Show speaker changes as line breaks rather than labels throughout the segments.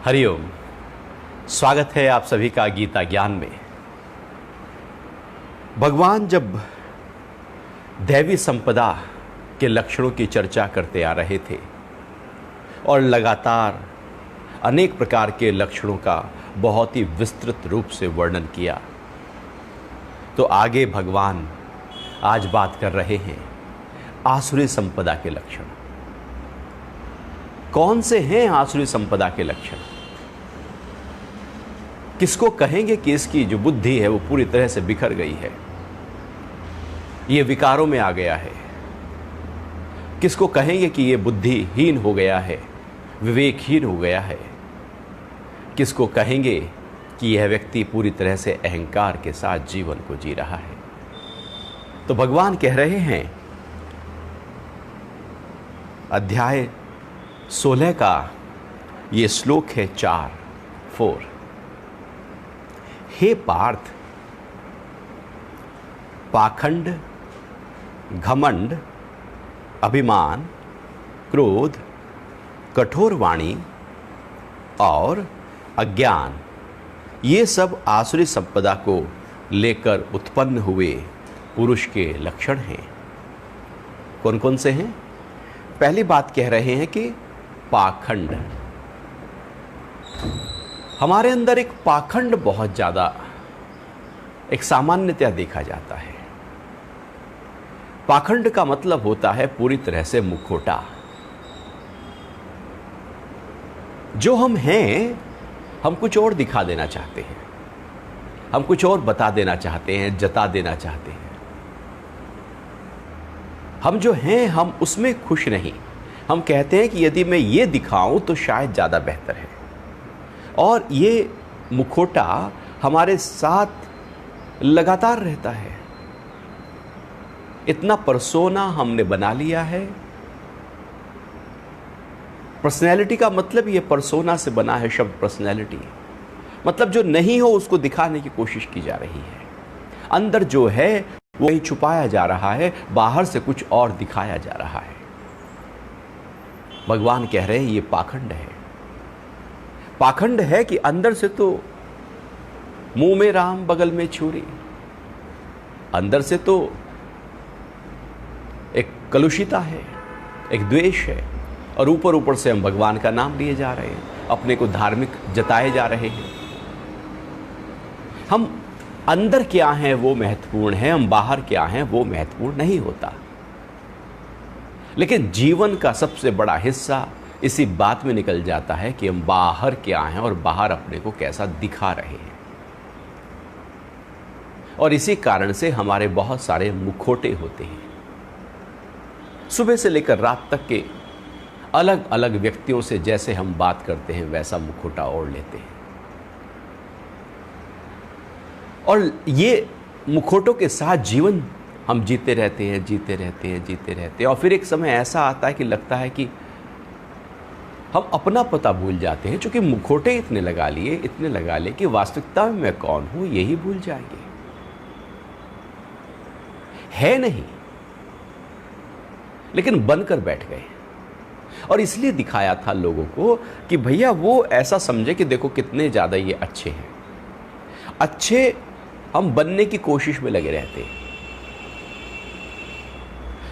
हरिओम। स्वागत है आप सभी का गीता ज्ञान में। भगवान जब दैवी संपदा के लक्षणों की चर्चा करते आ रहे थे और लगातार अनेक प्रकार के लक्षणों का बहुत ही विस्तृत रूप से वर्णन किया, तो आगे भगवान आज बात कर रहे हैं आसुरी संपदा के लक्षण। कौन से हैं आसुरी संपदा के लक्षण? किसको कहेंगे कि इसकी जो बुद्धि है वो पूरी तरह से बिखर गई है, ये विकारों में आ गया है? किसको कहेंगे कि ये बुद्धिहीन हो गया है, विवेकहीन हो गया है? किसको कहेंगे कि यह व्यक्ति पूरी तरह से अहंकार के साथ जीवन को जी रहा है? तो भगवान कह रहे हैं, अध्याय 16 का ये श्लोक है 4। हे पार्थ, पाखंड, घमंड, अभिमान, क्रोध, कठोर वाणी और अज्ञान, ये सब आसुरी संपदा को लेकर उत्पन्न हुए पुरुष के लक्षण हैं। कौन कौन से हैं? पहली बात कह रहे हैं कि पाखंड। हमारे अंदर एक पाखंड बहुत ज़्यादा एक सामान्यतया देखा जाता है। पाखंड का मतलब होता है पूरी तरह से मुखौटा। जो हम हैं, हम कुछ और दिखा देना चाहते हैं, हम कुछ और बता देना चाहते हैं, जता देना चाहते हैं। हम जो हैं हम उसमें खुश नहीं। हम कहते हैं कि यदि मैं ये दिखाऊं तो शायद ज़्यादा बेहतर है। और ये मुखौटा हमारे साथ लगातार रहता है। इतना पर्सोना हमने बना लिया है। पर्सनैलिटी का मतलब ये पर्सोना से बना है शब्द पर्सनैलिटी। मतलब जो नहीं हो उसको दिखाने की कोशिश की जा रही है। अंदर जो है वो ही छुपाया जा रहा है, बाहर से कुछ और दिखाया जा रहा है। भगवान कह रहे हैं ये पाखंड है। पाखंड है कि अंदर से तो मुंह में राम बगल में छुरी, अंदर से तो एक कलुषिता है, एक द्वेष है, और ऊपर ऊपर से हम भगवान का नाम लिए जा रहे हैं, अपने को धार्मिक जताए जा रहे हैं। हम अंदर क्या हैं वो महत्वपूर्ण है, हम बाहर क्या हैं वो महत्वपूर्ण नहीं होता। लेकिन जीवन का सबसे बड़ा हिस्सा इसी बात में निकल जाता है कि हम बाहर क्या हैं और बाहर अपने को कैसा दिखा रहे हैं। और इसी कारण से हमारे बहुत सारे मुखौटे होते हैं। सुबह से लेकर रात तक के अलग अलग व्यक्तियों से जैसे हम बात करते हैं वैसा मुखौटा ओढ़ लेते हैं। और ये मुखौटों के साथ जीवन हम जीते रहते हैं, जीते रहते हैं, जीते रहते हैं। और फिर एक समय ऐसा आता है कि लगता है कि हम अपना पता भूल जाते हैं, क्योंकि मुखौटे इतने लगा लिए कि वास्तविकता में मैं कौन हूं यही भूल जाएंगे। है नहीं, लेकिन बनकर बैठ गए। और इसलिए दिखाया था लोगों को कि भैया वो ऐसा समझे कि देखो कितने ज़्यादा ये अच्छे हैं। अच्छे हम बनने की कोशिश में लगे रहते हैं।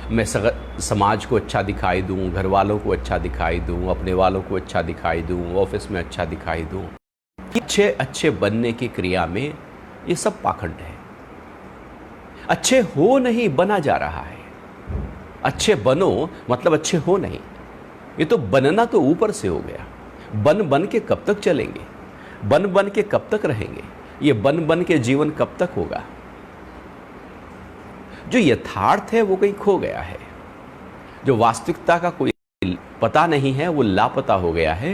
मैं समाज को अच्छा दिखाई दूं, घर वालों को अच्छा दिखाई दूं, अपने वालों को अच्छा दिखाई दूं, ऑफिस में अच्छा दिखाई दूं। अच्छे अच्छे बनने की क्रिया में ये सब पाखंड है। अच्छे हो नहीं, बना जा रहा है। अच्छे बनो मतलब अच्छे हो नहीं। ये तो बनना तो ऊपर से हो गया। बन बन के कब तक चलेंगे? बन बन के कब तक रहेंगे? ये बन बन के जीवन कब तक होगा? जो यथार्थ है वो कहीं खो गया है। जो वास्तविकता का कोई पता नहीं है वो लापता हो गया है।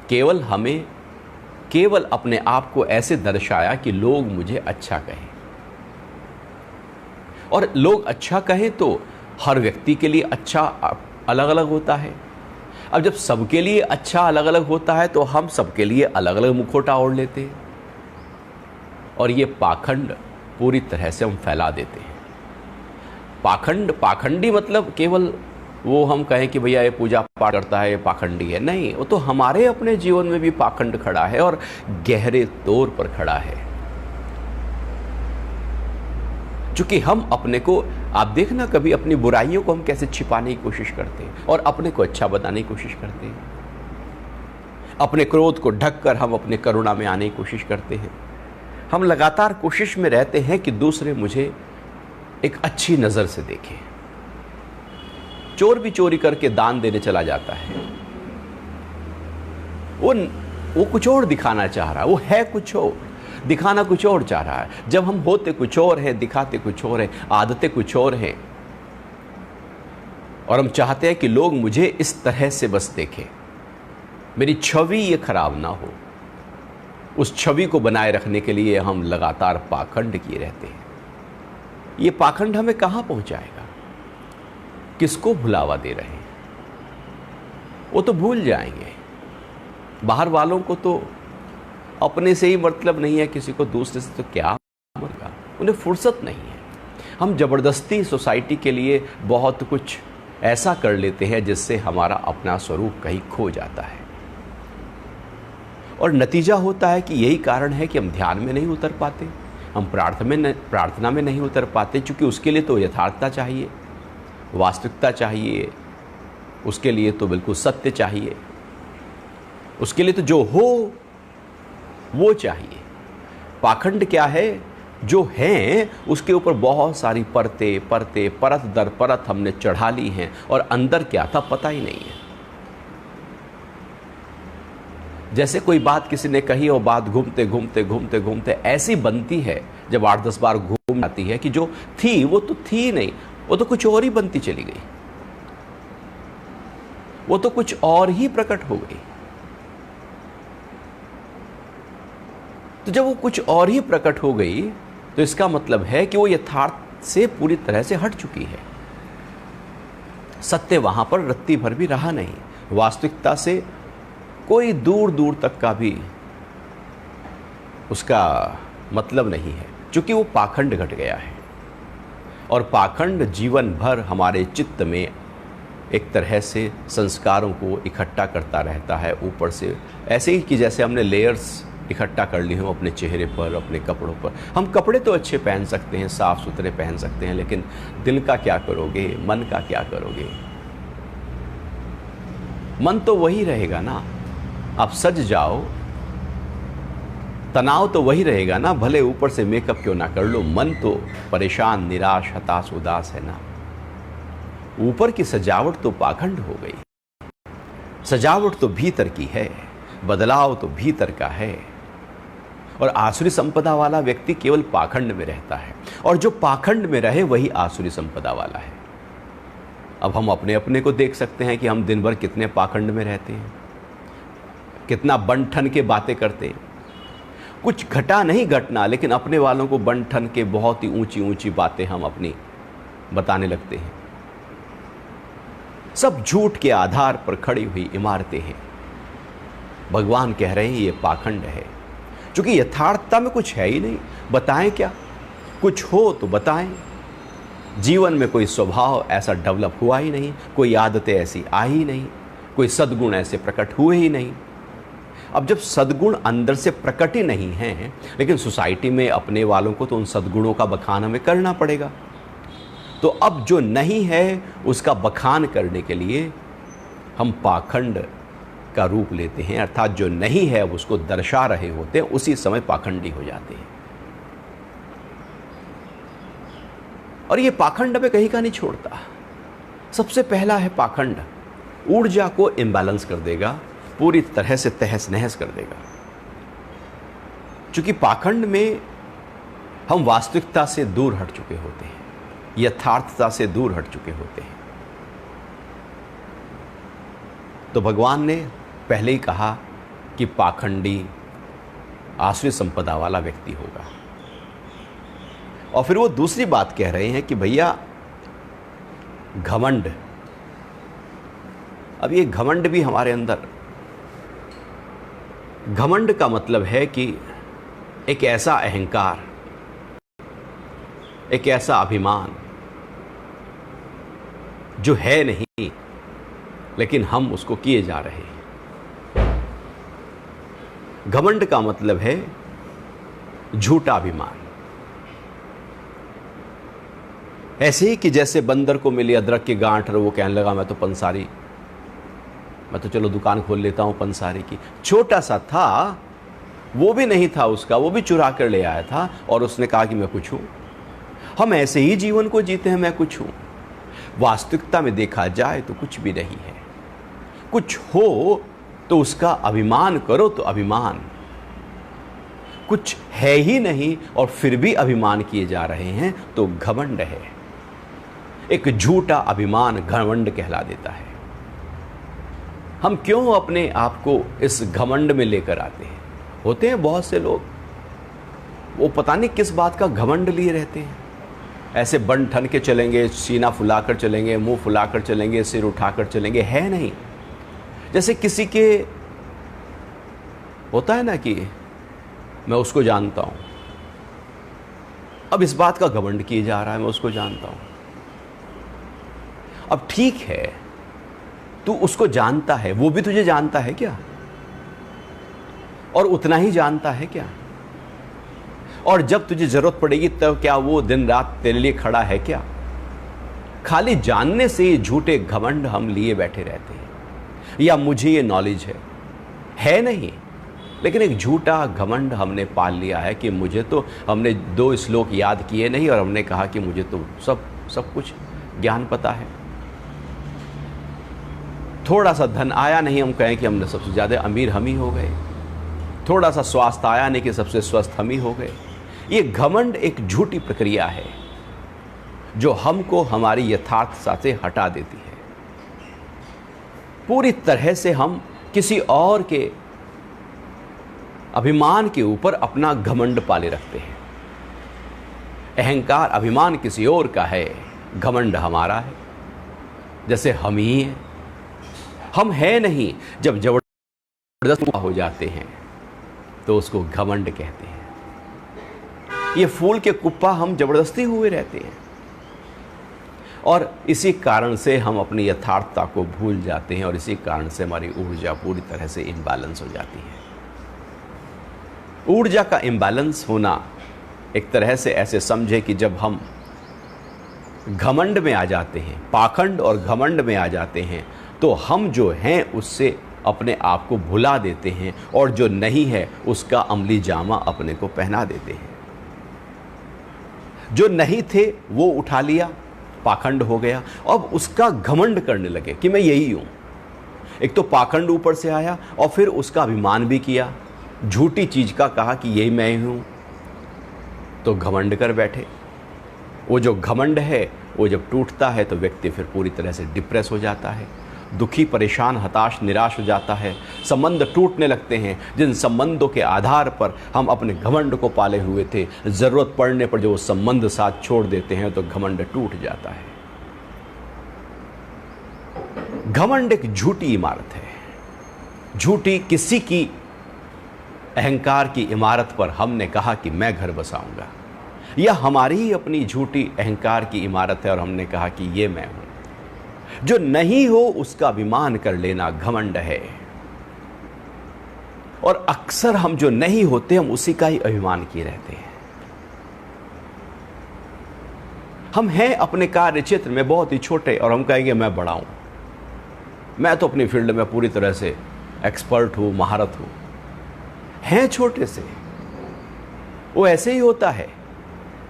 केवल अपने आप को ऐसे दर्शाया कि लोग मुझे अच्छा कहें। और लोग अच्छा कहें तो हर व्यक्ति के लिए अच्छा अलग अलग होता है। अब जब सबके लिए अच्छा अलग अलग होता है तो हम सबके लिए अलग अलग मुखौटा ओढ़ लेते हैं। और ये पाखंड पूरी तरह से हम फैला देते हैं। पाखंडी मतलब केवल वो हम कहें कि भैया ये पूजा पाठ करता है, ये पाखंडी है। नहीं, वो तो हमारे अपने जीवन में भी पाखंड खड़ा है और गहरे तौर पर खड़ा है। क्योंकि हम अपने को, आप देखना कभी अपनी बुराइयों को हम कैसे छिपाने की कोशिश करते हैं और अपने को अच्छा बताने की कोशिश करते हैं। अपने क्रोध को ढककर हम अपने करुणा में आने की कोशिश करते हैं। हम लगातार कोशिश में रहते हैं कि दूसरे मुझे एक अच्छी नजर से देखें। चोर भी चोरी करके दान देने चला जाता है, वो कुछ और दिखाना चाह रहा है, वो है कुछ और, दिखाना कुछ और चाह रहा है। जब हम होते कुछ और हैं, दिखाते कुछ और हैं, आदतें कुछ और हैं, और हम चाहते हैं कि लोग मुझे इस तरह से बस देखें, मेरी छवि ये खराब ना हो, उस छवि को बनाए रखने के लिए हम लगातार पाखंड किए रहते हैं। ये पाखंड हमें कहां पहुंचाएगा? किसको भुलावा दे रहे हैं? वो तो भूल जाएंगे। बाहर वालों को तो अपने से ही मतलब नहीं है, किसी को दूसरे से तो क्या मरेगा, उन्हें फुर्सत नहीं है। हम जबरदस्ती सोसाइटी के लिए बहुत कुछ ऐसा कर लेते हैं जिससे हमारा अपना स्वरूप कहीं खो जाता है, और नतीजा होता है कि यही कारण है कि हम ध्यान में नहीं उतर पाते, हम प्रार्थना में नहीं उतर पाते, क्योंकि उसके लिए तो यथार्थता चाहिए, वास्तविकता चाहिए, उसके लिए तो बिल्कुल सत्य चाहिए, उसके लिए तो जो हो वो चाहिए। पाखंड क्या है? जो है उसके ऊपर बहुत सारी परत दर परत हमने चढ़ा ली हैं, और अंदर क्या था पता ही नहीं है। जैसे कोई बात किसी ने कही और बात घूमते ऐसी बनती है, जब 8-10 बार घूम जाती है, कि जो थी वो तो थी नहीं, वो तो कुछ और ही बनती चली गई, वो तो कुछ और ही प्रकट हो गई। तो जब वो कुछ और ही प्रकट हो गई, तो इसका मतलब है कि वो यथार्थ से पूरी तरह से हट चुकी है। सत्य वहां पर रत्ती भर भी रहा नहीं, वास्तविकता से कोई दूर दूर तक का भी उसका मतलब नहीं है, क्योंकि वो पाखंड घट गया है। और पाखंड जीवन भर हमारे चित्त में एक तरह से संस्कारों को इकट्ठा करता रहता है ऊपर से, ऐसे ही कि जैसे हमने लेयर्स इकट्ठा कर ली हो अपने चेहरे पर, अपने कपड़ों पर। हम कपड़े तो अच्छे पहन सकते हैं, साफ सुथरे पहन सकते हैं, लेकिन दिल का क्या करोगे, मन का क्या करोगे? मन तो वही रहेगा ना, आप सज जाओ, तनाव तो वही रहेगा ना, भले ऊपर से मेकअप क्यों ना कर लो, मन तो परेशान, निराश, हताश, उदास है ना। ऊपर की सजावट तो पाखंड हो गई, सजावट तो भीतर की है, बदलाव तो भीतर का है। और आसुरी संपदा वाला व्यक्ति केवल पाखंड में रहता है, और जो पाखंड में रहे वही आसुरी संपदा वाला है। अब हम अपने अपने को देख सकते हैं कि हम दिन भर कितने पाखंड में रहते हैं, कितना बन ठन के बातें करते हैं। कुछ घटा नहीं घटना, लेकिन अपने वालों को बन ठन के बहुत ही ऊंची ऊंची बातें हम अपनी बताने लगते हैं। सब झूठ के आधार पर खड़ी हुई इमारतें हैं। भगवान कह रहे हैं ये पाखंड है, क्योंकि यथार्थता में कुछ है ही नहीं। बताएं क्या? कुछ हो तो बताएं। जीवन में कोई स्वभाव ऐसा डेवलप हुआ ही नहीं, कोई आदतें ऐसी आई ही नहीं, कोई सद्गुण ऐसे प्रकट हुए ही नहीं। अब जब सद्गुण अंदर से प्रकट ही नहीं हैं, लेकिन सोसाइटी में अपने वालों को तो उन सद्गुणों का बखान हमें करना पड़ेगा। तो अब जो नहीं है उसका बखान करने के लिए हम पाखंड का रूप लेते हैं, अर्थात जो नहीं है उसको दर्शा रहे होते हैं, उसी समय पाखंडी हो जाते हैं। और ये पाखंड में कहीं का नहीं छोड़ता। सबसे पहला है पाखंड, ऊर्जा को इम्बैलेंस कर देगा, पूरी तरह से तहस नहस कर देगा। क्योंकि पाखंड में हम वास्तविकता से दूर हट चुके होते हैं, यथार्थता से दूर हट चुके होते हैं। तो भगवान ने पहले ही कहा कि पाखंडी आसुरी संपदा वाला व्यक्ति होगा, और फिर वो दूसरी बात कह रहे हैं कि भैया घमंड। अब ये घमंड भी हमारे अंदर, घमंड का मतलब है कि एक ऐसा अहंकार, एक ऐसा अभिमान जो है नहीं, लेकिन हम उसको किए जा रहे हैं। घमंड का मतलब है झूठा अभिमान। ऐसे ही कि जैसे बंदर को मिली अदरक की गांठ और वो कहने लगा मैं तो पंसारी, मैं तो चलो दुकान खोल लेता हूं पंसारी की। छोटा सा था, वो भी नहीं था उसका, वो भी चुरा कर ले आया था और उसने कहा कि मैं कुछ हूं। हम ऐसे ही जीवन को जीते हैं, मैं कुछ हूं। वास्तविकता में देखा जाए तो कुछ भी नहीं है। कुछ हो तो उसका अभिमान करो तो अभिमान, कुछ है ही नहीं और फिर भी अभिमान किए जा रहे हैं तो घमंड है। एक झूठा अभिमान घमंड कहला देता है। हम क्यों अपने आप को इस घमंड में लेकर आते हैं? होते हैं बहुत से लोग, वो पता नहीं किस बात का घमंड लिए रहते हैं। ऐसे बन ठन के चलेंगे, सीना फुलाकर चलेंगे, मुंह फुलाकर चलेंगे, सिर उठाकर चलेंगे, है नहीं। जैसे किसी के होता है ना कि मैं उसको जानता हूं, अब इस बात का घमंड किए जा रहा है, मैं उसको जानता हूं। अब ठीक है, तू उसको जानता है, वो भी तुझे जानता है क्या? और उतना ही जानता है क्या? और जब तुझे जरूरत पड़ेगी तब क्या वो दिन रात तेरे लिए खड़ा है क्या? खाली जानने से झूठे घमंड हम लिए बैठे रहते हैं, या मुझे ये नॉलेज है नहीं। लेकिन एक झूठा घमंड हमने पाल लिया है कि मुझे तो, हमने 2 श्लोक याद किए नहीं और हमने कहा कि मुझे तो सब कुछ ज्ञान पता है। थोड़ा सा धन आया नहीं, हम कहें कि हमने सबसे ज्यादा अमीर हम ही हो गए। थोड़ा सा स्वास्थ्य आया नहीं कि सबसे स्वस्थ हम ही हो गए। ये घमंड एक झूठी प्रक्रिया है जो हमको हमारी यथार्थता से हटा देती है। पूरी तरह से हम किसी और के अभिमान के ऊपर अपना घमंड पाले रखते हैं। अहंकार, अभिमान किसी और का है, घमंड हमारा है। जैसे हम ही हैं, हम है नहीं। जब जबरदस्त हो जाते हैं तो उसको घमंड कहते हैं। ये फूल के कुप्पा हम जबरदस्ती हुए रहते हैं और इसी कारण से हम अपनी यथार्थता को भूल जाते हैं और इसी कारण से हमारी ऊर्जा पूरी तरह से इम्बैलेंस हो जाती है। ऊर्जा का इम्बैलेंस होना एक तरह से ऐसे समझे कि जब हम घमंड में आ जाते हैं, पाखंड और घमंड में आ जाते हैं, तो हम जो हैं उससे अपने आप को भुला देते हैं और जो नहीं है उसका अमली जामा अपने को पहना देते हैं। जो नहीं थे वो उठा लिया, पाखंड हो गया। अब उसका घमंड करने लगे कि मैं यही हूं। एक तो पाखंड ऊपर से आया और फिर उसका अभिमान भी किया, झूठी चीज का कहा कि यही मैं हूं, तो घमंड कर बैठे। वो जो घमंड है वो जब टूटता है तो व्यक्ति फिर पूरी तरह से डिप्रेस हो जाता है, दुखी, परेशान, हताश, निराश हो जाता है। संबंध टूटने लगते हैं जिन संबंधों के आधार पर हम अपने घमंड को पाले हुए थे, जरूरत पड़ने पर जो वो संबंध साथ छोड़ देते हैं तो घमंड टूट जाता है। घमंड एक झूठी इमारत है। झूठी किसी की अहंकार की इमारत पर हमने कहा कि मैं घर बसाऊंगा, या हमारी ही अपनी झूठी अहंकार की इमारत है और हमने कहा कि ये मैं हूं। जो नहीं हो उसका अभिमान कर लेना घमंड है। और अक्सर हम जो नहीं होते हम उसी का ही अभिमान किए रहते हैं। हम हैं अपने कार्य क्षेत्र में बहुत ही छोटे और हम कहेंगे मैं बड़ा हूं, मैं तो अपनी फील्ड में पूरी तरह से एक्सपर्ट हूं, महारत हूं। हैं छोटे से। वो ऐसे ही होता है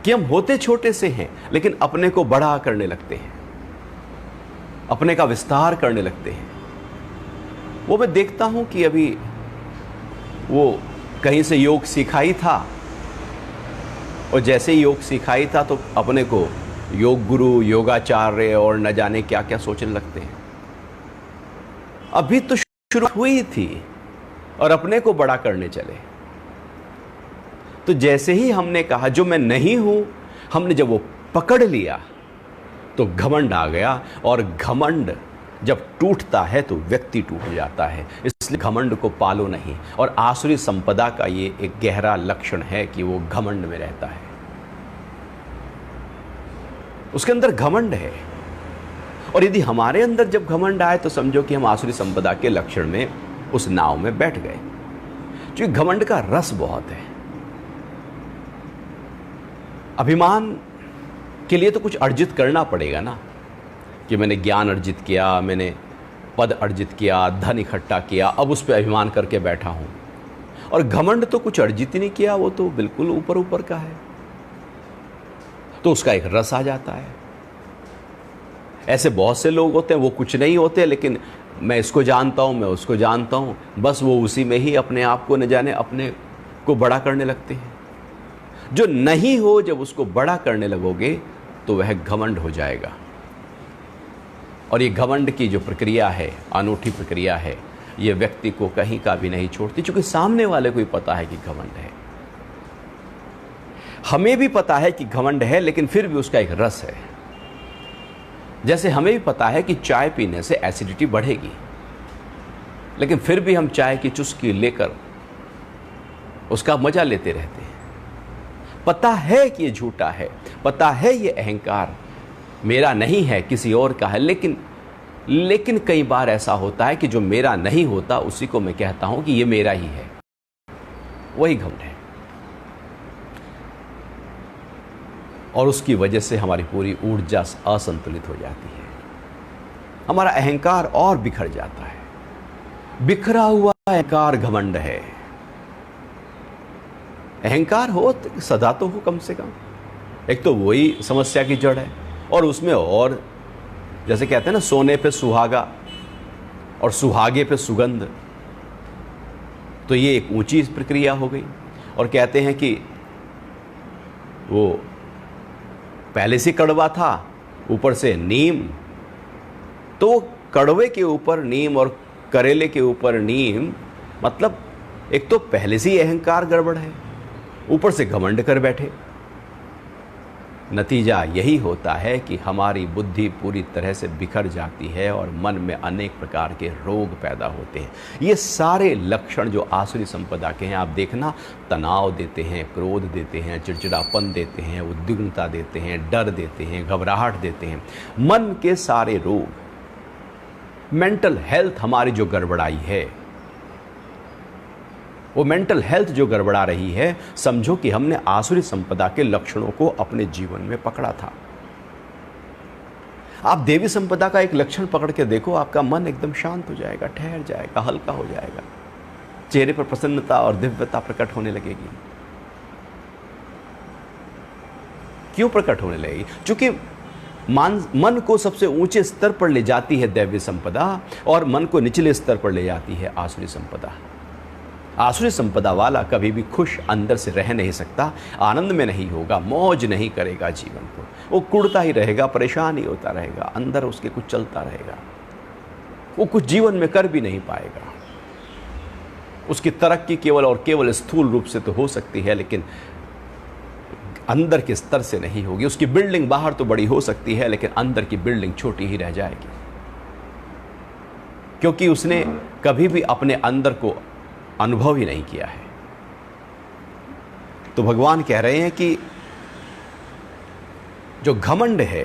कि हम होते छोटे से हैं लेकिन अपने को बड़ा करने लगते हैं, अपने का विस्तार करने लगते हैं। वो मैं देखता हूं कि अभी वो कहीं से योग सीखा ही था और जैसे ही योग सीखा ही था तो अपने को योग गुरु, योगाचार्य और न जाने क्या क्या सोचने लगते हैं। अभी तो शुरू हुई थी और अपने को बड़ा करने चले। तो जैसे ही हमने कहा जो मैं नहीं हूं, हमने जब वो पकड़ लिया तो घमंड आ गया। और घमंड जब टूटता है तो व्यक्ति टूट जाता है। इसलिए घमंड को पालो नहीं। और आसुरी संपदा का ये एक गहरा लक्षण है कि वो घमंड में रहता है, उसके अंदर घमंड है। और यदि हमारे अंदर जब घमंड आए तो समझो कि हम आसुरी संपदा के लक्षण में उस नाव में बैठ गए, क्योंकि घमंड का रस बहुत है। अभिमान के लिए तो कुछ अर्जित करना पड़ेगा ना, कि मैंने ज्ञान अर्जित किया, मैंने पद अर्जित किया, धन इकट्ठा किया, अब उस पर अभिमान करके बैठा हूं। और घमंड तो कुछ अर्जित ही नहीं किया, वो तो बिल्कुल ऊपर ऊपर का है, तो उसका एक रस आ जाता है। ऐसे बहुत से लोग होते हैं, वो कुछ नहीं होते, लेकिन मैं इसको जानता हूं, मैं उसको जानता हूं, बस वो उसी में ही अपने आप को न जाने अपने को बड़ा करने लगते हैं। जो नहीं हो, जब उसको बड़ा करने लगोगे तो वह घमंड हो जाएगा। और ये घमंड की जो प्रक्रिया है, अनूठी प्रक्रिया है, ये व्यक्ति को कहीं का भी नहीं छोड़ती, क्योंकि सामने वाले को ही पता है कि घमंड है। हमें भी पता है कि घमंड है, लेकिन फिर भी उसका एक रस है। जैसे हमें भी पता है कि चाय पीने से एसिडिटी बढ़ेगी, लेकिन फिर भी हम चाय की चुस्की लेकर उसका मजा लेते रहते हैं। पता है कि ये झूठा है, पता है ये अहंकार मेरा नहीं है, किसी और का है, लेकिन कई बार ऐसा होता है कि जो मेरा नहीं होता उसी को मैं कहता हूं कि ये मेरा ही है। वही घमंड है, और उसकी वजह से हमारी पूरी ऊर्जा असंतुलित हो जाती है, हमारा अहंकार और बिखर जाता है। बिखरा हुआ अहंकार घमंड है। अहंकार हो सदा तो हो, कम से कम। एक तो वही समस्या की जड़ है, और उसमें और जैसे कहते हैं ना, सोने पे सुहागा और सुहागे पे सुगंध, तो ये एक ऊंची प्रक्रिया हो गई। और कहते हैं कि वो पहले से कड़वा था, ऊपर से नीम, तो कड़वे के ऊपर नीम और करेले के ऊपर नीम, मतलब एक तो पहले से ही अहंकार गड़बड़ है, ऊपर से घमंड कर बैठे। नतीजा यही होता है कि हमारी बुद्धि पूरी तरह से बिखर जाती है और मन में अनेक प्रकार के रोग पैदा होते हैं। ये सारे लक्षण जो आसुरी संपदा के हैं, आप देखना, तनाव देते हैं, क्रोध देते हैं, चिड़चिड़ापन देते हैं, उद्विग्नता देते हैं, डर देते हैं, घबराहट देते हैं, मन के सारे रोग, मेंटल हेल्थ हमारी जो गड़बड़ाई है, वो मेंटल हेल्थ जो गड़बड़ा रही है, समझो कि हमने आसुरी संपदा के लक्षणों को अपने जीवन में पकड़ा था। आप देवी संपदा का एक लक्षण पकड़ के देखो, आपका मन एकदम शांत हो जाएगा, ठहर जाएगा, हल्का हो जाएगा, चेहरे पर प्रसन्नता और दिव्यता प्रकट होने लगेगी। क्यों प्रकट होने लगेगी? क्योंकि मन को सबसे ऊंचे स्तर पर ले जाती है दैवी संपदा, और मन को निचले स्तर पर ले जाती है आसुरी संपदा। आसुरी संपदा वाला कभी भी खुश अंदर से रह नहीं सकता, आनंद में नहीं होगा, मौज नहीं करेगा जीवन को, वो कुड़ता ही रहेगा, परेशान ही होता रहेगा, अंदर उसके कुछ चलता रहेगा, वो कुछ जीवन में कर भी नहीं पाएगा। उसकी तरक्की केवल और केवल स्थूल रूप से तो हो सकती है, लेकिन अंदर के स्तर से नहीं होगी। उसकी बिल्डिंग बाहर तो बड़ी हो सकती है, लेकिन अंदर की बिल्डिंग छोटी ही रह जाएगी, क्योंकि उसने कभी भी अपने अंदर को अनुभव ही नहीं किया है। तो भगवान कह रहे हैं कि जो घमंड है,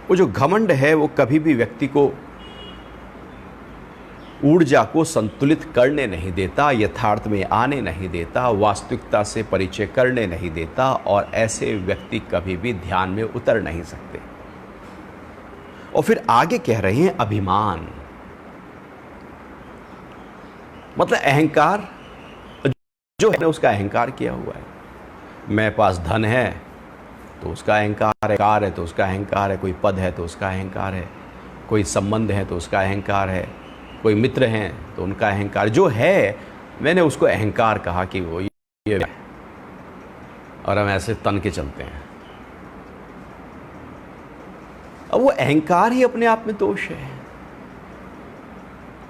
वो जो घमंड है, वो कभी भी व्यक्ति को ऊर्जा को संतुलित करने नहीं देता, यथार्थ में आने नहीं देता, वास्तविकता से परिचय करने नहीं देता, और ऐसे व्यक्ति कभी भी ध्यान में उतर नहीं सकते। और फिर आगे कह रहे हैं अभिमान, मतलब अहंकार जो है, उसका अहंकार किया हुआ है। मेरे पास धन है तो उसका अहंकार है, तो उसका अहंकार है, कोई पद है तो उसका अहंकार है, कोई संबंध है तो उसका अहंकार है, कोई मित्र हैं तो उनका अहंकार जो है, मैंने उसको अहंकार कहा कि वो ये है, और हम ऐसे तन के चलते हैं। अब वो अहंकार ही अपने आप में दोष है।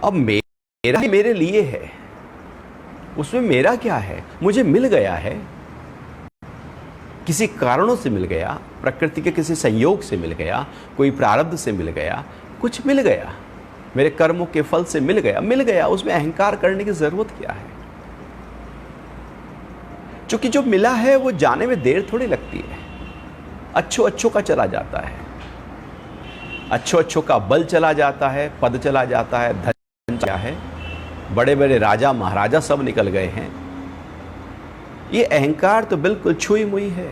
अब मेरे लिए है, उसमें मेरा क्या है? मुझे मिल गया है, किसी कारणों से मिल गया, प्रकृति के किसी संयोग से मिल गया, कोई प्रारब्ध से मिल गया, कुछ मिल गया, मेरे कर्मों के फल से मिल गया, उसमें अहंकार करने की जरूरत क्या है? क्योंकि जो मिला है वो जाने में देर थोड़ी लगती है, अच्छों का चला जाता है। अच्छों अच्छों का बल चला जाता है, पद चला जाता है, धन चला है, बड़े बड़े राजा महाराजा सब निकल गए हैं। ये अहंकार तो बिल्कुल छुई मुई है।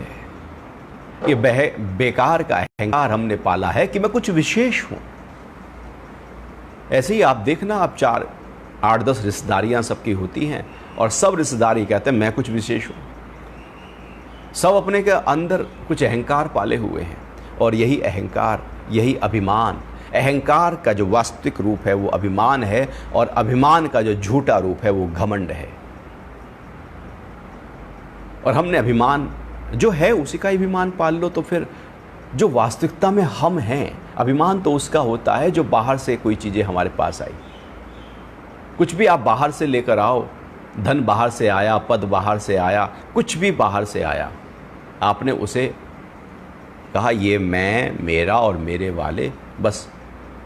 ये बेकार का अहंकार हमने पाला है कि मैं कुछ विशेष हूं। ऐसे ही आप देखना, आप 8-10 रिश्तेदारियां सबकी होती हैं और सब रिश्तेदारी कहते हैं मैं कुछ विशेष हूं। सब अपने के अंदर कुछ अहंकार पाले हुए हैं और यही अहंकार, यही अभिमान, अहंकार का जो वास्तविक रूप है वो अभिमान है और अभिमान का जो झूठा रूप है वो घमंड है। और हमने अभिमान जो है उसी का अभिमान पाल लो, तो फिर जो वास्तविकता में हम हैं, अभिमान तो उसका होता है जो बाहर से कोई चीज़ें हमारे पास आई। कुछ भी आप बाहर से लेकर आओ, धन बाहर से आया, पद बाहर से आया, कुछ भी बाहर से आया, आपने उसे कहा ये मैं, मेरा और मेरे वाले, बस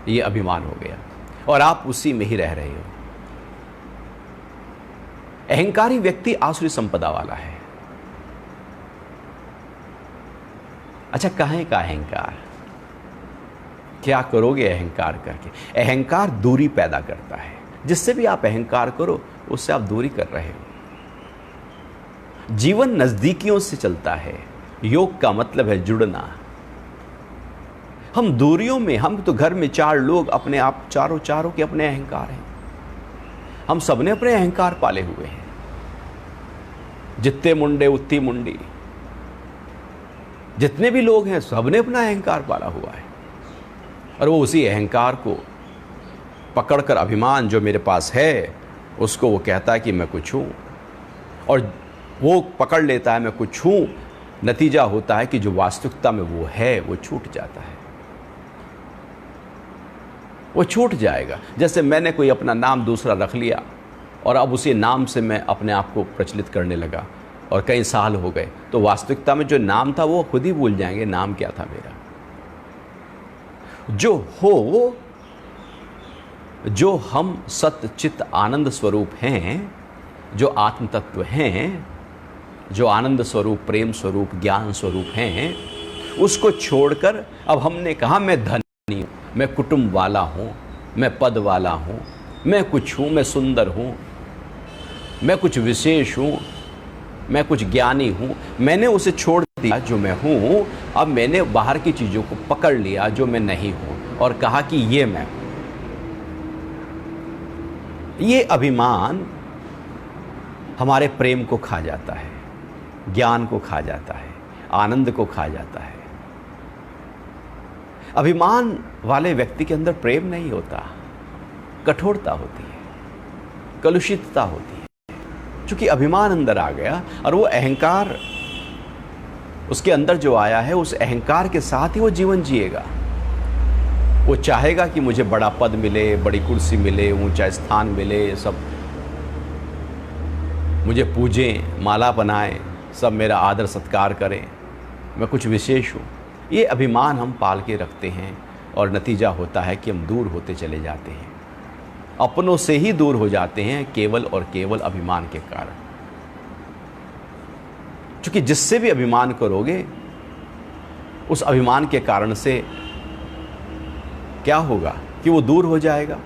ये अभिमान हो गया और आप उसी में ही रह रहे हो। अहंकारी व्यक्ति आसुरी संपदा वाला है। अच्छा, काहे का अहंकार? क्या करोगे अहंकार करके? अहंकार दूरी पैदा करता है। जिससे भी आप अहंकार करो उससे आप दूरी कर रहे हो। जीवन नजदीकियों से चलता है। योग का मतलब है जुड़ना। हम दूरियों में, हम तो घर में 4 लोग अपने आप, चारों के अपने अहंकार हैं। हम सबने अपने अहंकार पाले हुए हैं। जितने मुंडे उतनी मुंडी, जितने भी लोग हैं सबने अपना अहंकार पाला हुआ है और वो उसी अहंकार को पकड़कर, अभिमान जो मेरे पास है उसको वो कहता है कि मैं कुछ हूं और वो पकड़ लेता है मैं कुछ हूं। नतीजा होता है कि जो वास्तविकता में वो है वो छूट जाता है, वो छूट जाएगा। जैसे मैंने कोई अपना नाम दूसरा रख लिया और अब उसी नाम से मैं अपने आप को प्रचलित करने लगा और कई साल हो गए, तो वास्तविकता में जो नाम था वो खुद ही भूल जाएंगे नाम क्या था मेरा। जो हम सत्य चित्त आनंद स्वरूप हैं, जो आत्म तत्व हैं, जो आनंद स्वरूप, प्रेम स्वरूप, ज्ञान स्वरूप हैं, उसको छोड़कर अब हमने कहा मैं धनी हूं, मैं कुटुंब वाला हूं, मैं पद वाला हूं, मैं कुछ हूं, मैं सुंदर हूं, मैं कुछ विशेष हूं, मैं कुछ ज्ञानी हूं। मैंने उसे छोड़ दिया जो मैं हूं। अब मैंने बाहर की चीजों को पकड़ लिया जो मैं नहीं हूं और कहा कि ये मैं हूं। ये अभिमान हमारे प्रेम को खा जाता है, ज्ञान को खा जाता है, आनंद को खा जाता है। अभिमान वाले व्यक्ति के अंदर प्रेम नहीं होता, कठोरता होती है, कलुषितता होती है। क्योंकि अभिमान अंदर आ गया और वो अहंकार उसके अंदर जो आया है, उस अहंकार के साथ ही वो जीवन जिएगा। वो चाहेगा कि मुझे बड़ा पद मिले, बड़ी कुर्सी मिले, ऊंचा स्थान मिले, सब मुझे पूजें, माला बनाएं, सब मेरा आदर सत्कार करें, मैं कुछ विशेष हूँ। ये अभिमान हम पाल के रखते हैं और नतीजा होता है कि हम दूर होते चले जाते हैं, अपनों से ही दूर हो जाते हैं, केवल और केवल अभिमान के कारण। क्योंकि जिससे भी अभिमान करोगे उस अभिमान के कारण से क्या होगा कि वो दूर हो जाएगा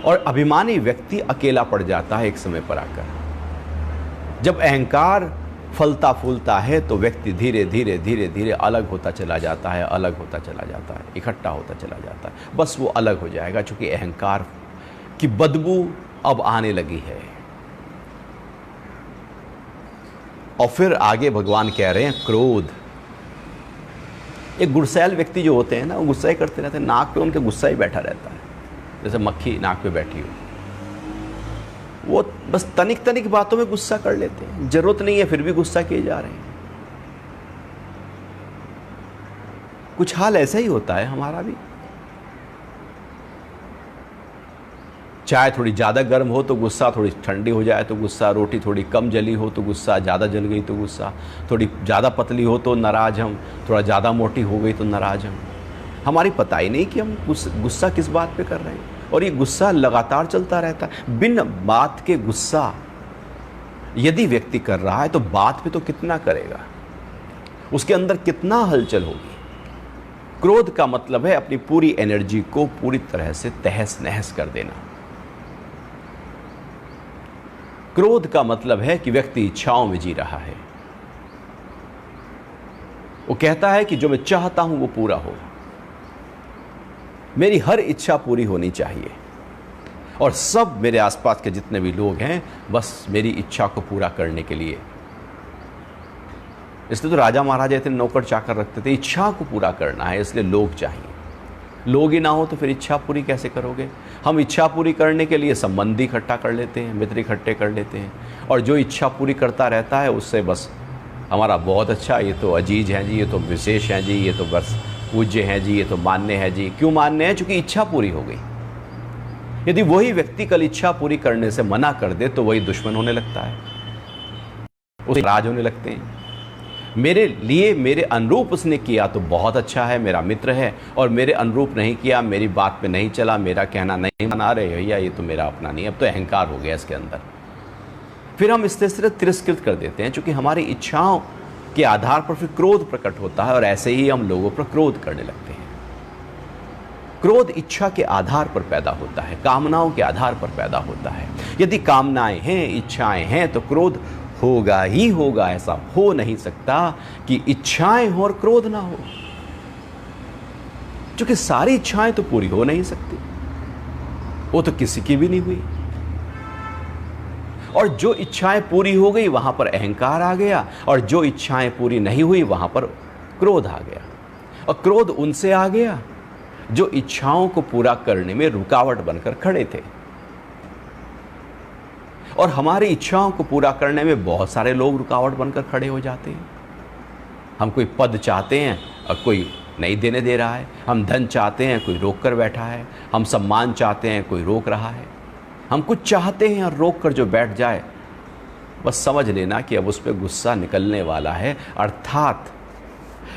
और अभिमानी व्यक्ति अकेला पड़ जाता है एक समय पर आकर। जब अहंकार फलता फूलता है तो व्यक्ति धीरे धीरे धीरे धीरे अलग होता चला जाता है, अलग होता चला जाता है, इकट्ठा होता चला जाता है। बस वो अलग हो जाएगा क्योंकि अहंकार की बदबू अब आने लगी है। और फिर आगे भगवान कह रहे हैं क्रोध। एक गुस्सैल व्यक्ति जो होते हैं ना, वो गुस्सा ही करते रहते हैं, नाक पे उनके गुस्सा ही बैठा रहता है, जैसे मक्खी नाक पे बैठी हो। वो बस तनिक तनिक बातों में गुस्सा कर लेते हैं, जरूरत नहीं है फिर भी गुस्सा किए जा रहे हैं। कुछ हाल ऐसा ही होता है हमारा भी। चाय थोड़ी ज़्यादा गर्म हो तो गुस्सा, थोड़ी ठंडी हो जाए तो गुस्सा, रोटी थोड़ी कम जली हो तो गुस्सा, ज़्यादा जल गई तो गुस्सा, थोड़ी ज़्यादा पतली हो तो नाराज़ हम, थोड़ा ज़्यादा मोटी हो गई तो नाराज़ हम। हमारी पता ही नहीं कि हम गुस्सा किस बात पे कर रहे हैं और ये गुस्सा लगातार चलता रहता है। बिन बात के गुस्सा यदि व्यक्ति कर रहा है तो बात पे तो कितना करेगा, उसके अंदर कितना हलचल होगी, क्रोध का मतलब है अपनी पूरी एनर्जी को पूरी तरह से तहस नहस कर देना। क्रोध का मतलब है कि व्यक्ति इच्छाओं में जी रहा है। वो कहता है कि जो मैं चाहता हूं वो पूरा हो, मेरी हर इच्छा पूरी होनी चाहिए, और सब मेरे आसपास के जितने भी लोग हैं बस मेरी इच्छा को पूरा करने के लिए। इसलिए तो राजा महाराजा इतने नौकर चाकर रखते थे, इच्छा को पूरा करना है इसलिए लोग चाहिए। लोग ही ना हो तो फिर इच्छा पूरी कैसे करोगे? हम इच्छा पूरी करने के लिए संबंधी इकट्ठा कर लेते हैं, मित्र इकट्ठे कर लेते हैं, और जो इच्छा पूरी करता रहता है उससे बस हमारा बहुत अच्छा, ये तो अजीज हैं जी, ये तो विशेष हैं जी, ये तो बस पूज्य हैं जी, ये तो मान्य है जी। क्यों मान्य है? क्योंकि इच्छा पूरी हो गई। यदि वही व्यक्ति कल इच्छा पूरी करने से मना कर दे तो वही दुश्मन होने लगता है, उसे राज होने लगते हैं। मेरे लिए मेरे अनुरूप उसने किया तो बहुत अच्छा है, मेरा मित्र है, और मेरे अनुरूप नहीं किया, मेरी बात पे नहीं चला, मेरा कहना नहीं माना, रहे भैया ये तो मेरा अपना नहीं। अब तो अहंकार हो गया इसके अंदर। फिर हम इस तरह से तिरस्कृत कर देते हैं, क्योंकि हमारी इच्छाओं के आधार पर फिर क्रोध प्रकट होता है, और ऐसे ही हम लोगों पर क्रोध करने लगते हैं। क्रोध इच्छा के आधार पर पैदा होता है, कामनाओं के आधार पर पैदा होता है। यदि कामनाएं हैं, इच्छाएं हैं, तो क्रोध होगा ही होगा। ऐसा हो नहीं सकता कि इच्छाएं हो और क्रोध ना हो, क्योंकि सारी इच्छाएं तो पूरी हो नहीं सकती, वो तो किसी की भी नहीं हुई। और जो इच्छाएं पूरी हो गई वहां पर अहंकार आ गया, और जो इच्छाएं पूरी नहीं हुई वहां पर क्रोध आ गया। और क्रोध उनसे आ गया जो इच्छाओं को पूरा करने में रुकावट बनकर खड़े थे। और हमारी इच्छाओं को पूरा करने में बहुत सारे लोग रुकावट बनकर खड़े हो जाते हैं। हम कोई पद चाहते हैं और कोई नहीं देने दे रहा है, हम धन चाहते हैं कोई रोक कर बैठा है, हम सम्मान चाहते हैं कोई रोक रहा है। हम कुछ चाहते हैं और रोक कर जो बैठ जाए, बस समझ लेना कि अब उस पर गुस्सा निकलने वाला है। अर्थात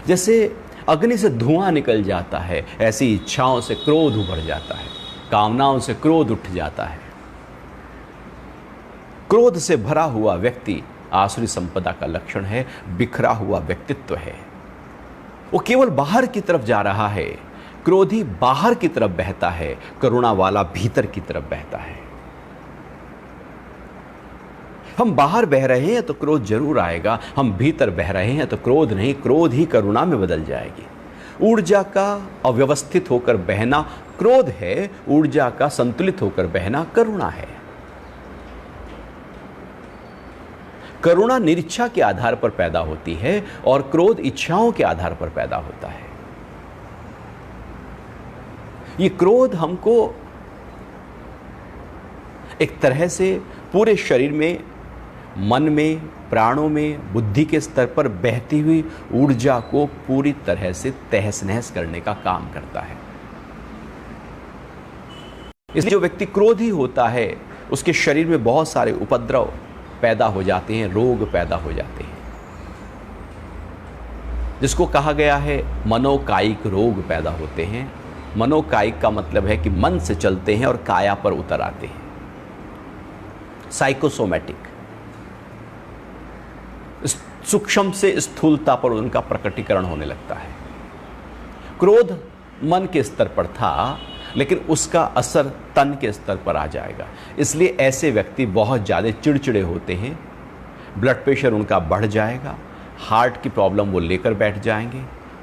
जैसे अग्नि से धुआं निकल जाता है, ऐसी इच्छाओं से क्रोध उभर जाता है, कामनाओं से क्रोध उठ जाता है। क्रोध से भरा हुआ व्यक्ति आसुरी संपदा का लक्षण है, बिखरा हुआ व्यक्तित्व है। वो केवल बाहर की तरफ जा रहा है, क्रोधी बाहर की तरफ बहता है, करुणा वाला भीतर की तरफ बहता है। हम बाहर बह रहे हैं तो क्रोध जरूर आएगा, हम भीतर बह रहे हैं तो क्रोध नहीं, क्रोध ही करुणा में बदल जाएगी। ऊर्जा का अव्यवस्थित होकर बहना क्रोध है, ऊर्जा का संतुलित होकर बहना करुणा है। करुणा निरीच्छा के आधार पर पैदा होती है और क्रोध इच्छाओं के आधार पर पैदा होता है। ये क्रोध हमको एक तरह से पूरे शरीर में, मन में, प्राणों में, बुद्धि के स्तर पर बहती हुई ऊर्जा को पूरी तरह से तहस नहस करने का काम करता है। इसलिए जो व्यक्ति क्रोधी होता है उसके शरीर में बहुत सारे उपद्रव पैदा हो जाते हैं, रोग पैदा हो जाते हैं, जिसको कहा गया है मनोकायिक रोग पैदा होते हैं। मनोकायिक का मतलब है कि मन से चलते हैं और काया पर उतर आते हैं। साइकोसोमैटिक, सूक्ष्म से स्थूलता पर उनका प्रकटीकरण होने लगता है। क्रोध मन के स्तर पर था, लेकिन उसका असर तन के स्तर पर आ जाएगा। इसलिए ऐसे व्यक्ति बहुत ज़्यादा चिड़चिड़े होते हैं, ब्लड प्रेशर उनका बढ़ जाएगा, हार्ट की प्रॉब्लम वो लेकर बैठ जाएंगे।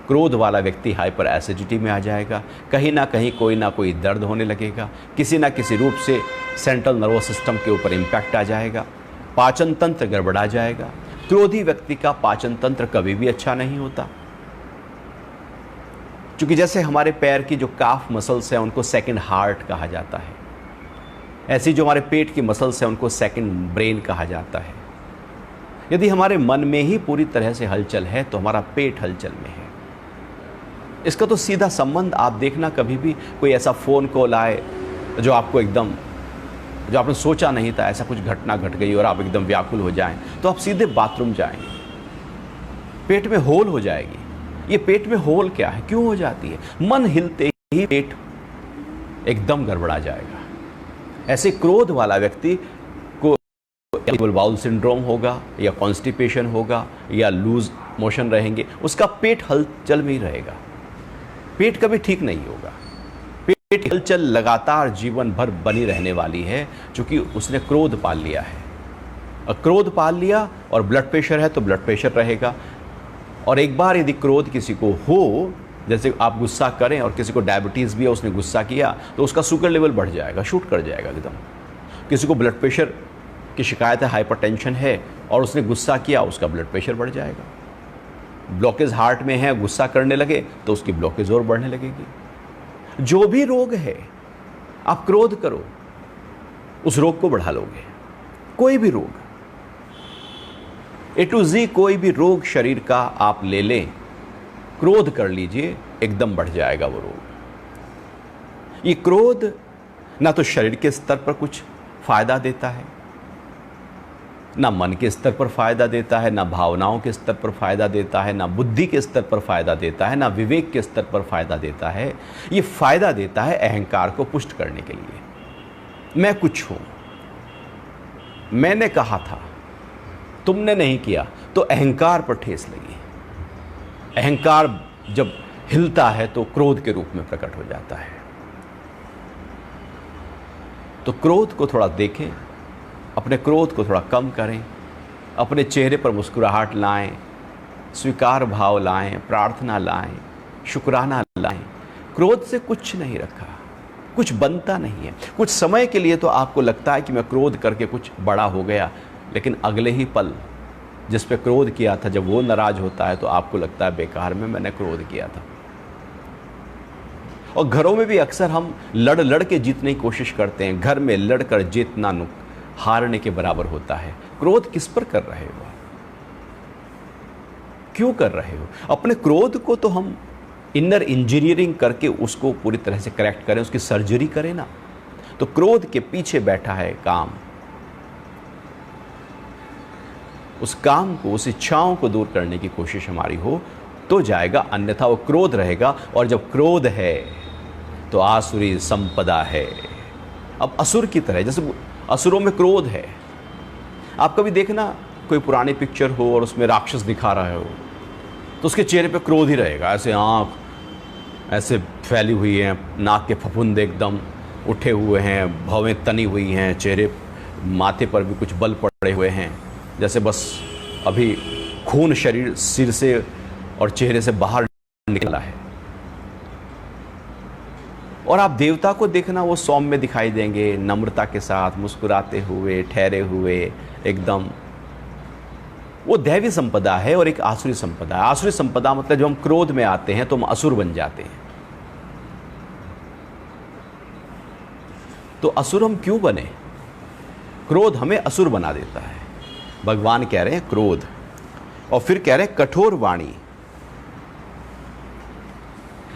क्रोध वाला व्यक्ति हाइपर एसिडिटी में आ जाएगा, कहीं ना कहीं कोई ना कोई दर्द होने लगेगा, किसी ना किसी रूप से सेंट्रल नर्वस सिस्टम के ऊपर इम्पैक्ट आ जाएगा, पाचन तंत्र गड़बड़ा जाएगा। क्रोधी व्यक्ति का पाचन तंत्र कभी भी अच्छा नहीं होता, क्योंकि जैसे हमारे पैर की जो काफ मसल्स हैं उनको सेकंड हार्ट कहा जाता है, ऐसी जो हमारे पेट की मसल्स हैं उनको सेकंड ब्रेन कहा जाता है। यदि हमारे मन में ही पूरी तरह से हलचल है तो हमारा पेट हलचल में है। इसका तो सीधा संबंध आप देखना, कभी भी कोई ऐसा फ़ोन कॉल आए जो आपको एकदम, जो आपने सोचा नहीं था, ऐसा कुछ घटना घट गई और आप एकदम व्याकुल हो जाएं, तो आप सीधे बाथरूम जाएंगे, पेट में होल हो जाएगी। ये पेट में होल क्या है, क्यों हो जाती है? मन हिलते ही पेट एकदम गड़बड़ा जाएगा। ऐसे क्रोध वाला व्यक्ति को इरिटेबल बाउल सिंड्रोम होगा, या कॉन्स्टिपेशन होगा, या लूज मोशन रहेंगे, उसका पेट हलचल में ही रहेगा। पेट कभी ठीक नहीं होगा। पेट की हलचल लगातार जीवन भर बनी रहने वाली है, क्योंकि उसने क्रोध पाल लिया है। और क्रोध पाल लिया और ब्लड प्रेशर है तो ब्लड प्रेशर रहेगा। और एक बार यदि क्रोध किसी को हो, जैसे आप गुस्सा करें और किसी को डायबिटीज़ भी है, उसने गुस्सा किया तो उसका शुगर लेवल बढ़ जाएगा, शूट कर जाएगा एकदम। किसी को ब्लड प्रेशर की शिकायत है, हाइपरटेंशन है, और उसने गुस्सा किया, उसका ब्लड प्रेशर बढ़ जाएगा। ब्लॉकेज हार्ट में है, गुस्सा करने लगे तो उसकी ब्लॉकेज और बढ़ने लगेगी। जो भी रोग है, आप क्रोध करो, उस रोग को बढ़ा लोगे। कोई भी रोग, A to Z कोई भी रोग शरीर का आप ले लें, क्रोध कर लीजिए, एकदम बढ़ जाएगा वो रोग। ये क्रोध ना तो शरीर के स्तर पर कुछ फायदा देता है, ना मन के स्तर पर फायदा देता है, ना भावनाओं के स्तर पर फायदा देता है, ना बुद्धि के स्तर पर फायदा देता है, ना विवेक के स्तर पर फायदा देता है। ये फायदा देता है अहंकार को पुष्ट करने के लिए। मैं कुछ हूं, मैंने कहा था, तुमने नहीं किया, तो अहंकार पर ठेस लगी। अहंकार जब हिलता है तो क्रोध के रूप में प्रकट हो जाता है। तो क्रोध को थोड़ा देखें, अपने क्रोध को थोड़ा कम करें, अपने चेहरे पर मुस्कुराहट लाएं, स्वीकार भाव लाएं, प्रार्थना लाएं, शुक्राना लाएं। क्रोध से कुछ नहीं रखा, कुछ बनता नहीं है। कुछ समय के लिए तो आपको लगता है कि मैं क्रोध करके कुछ बड़ा हो गया, लेकिन अगले ही पल जिस पे क्रोध किया था, जब वो नाराज होता है तो आपको लगता है बेकार में मैंने क्रोध किया था। और घरों में भी अक्सर हम लड़ के जीतने की कोशिश करते हैं। घर में लड़कर जीतना हारने के बराबर होता है। क्रोध किस पर कर रहे हो, क्यों कर रहे हो? अपने क्रोध को तो हम इनर इंजीनियरिंग करके उसको पूरी तरह से करेक्ट करें, उसकी सर्जरी करें ना। तो क्रोध के पीछे बैठा है काम, उस काम को, उस इच्छाओं को दूर करने की कोशिश हमारी हो तो जाएगा, अन्यथा वो क्रोध रहेगा। और जब क्रोध है तो आसुरी संपदा है। अब असुर की तरह, जैसे असुरों में क्रोध है। आप कभी देखना कोई पुरानी पिक्चर हो और उसमें राक्षस दिखा रहा हो तो उसके चेहरे पे क्रोध ही रहेगा। ऐसे आँख ऐसे फैली हुई हैं, नाक के फफूंद एकदम उठे हुए हैं, भवें तनी हुई हैं, चेहरे माथे पर भी कुछ बल पड़े हुए हैं, जैसे बस अभी खून शरीर सिर से और चेहरे से बाहर निकला है। और आप देवता को देखना, वो सौम्य दिखाई देंगे, नम्रता के साथ मुस्कुराते हुए, ठहरे हुए एकदम। वो दैवी संपदा है और एक आसुरी संपदा है। आसुरी संपदा मतलब जब हम क्रोध में आते हैं तो हम असुर बन जाते हैं। तो असुर हम क्यों बने? क्रोध हमें असुर बना देता है। भगवान कह रहे हैं क्रोध, और फिर कह रहे हैं कठोर वाणी।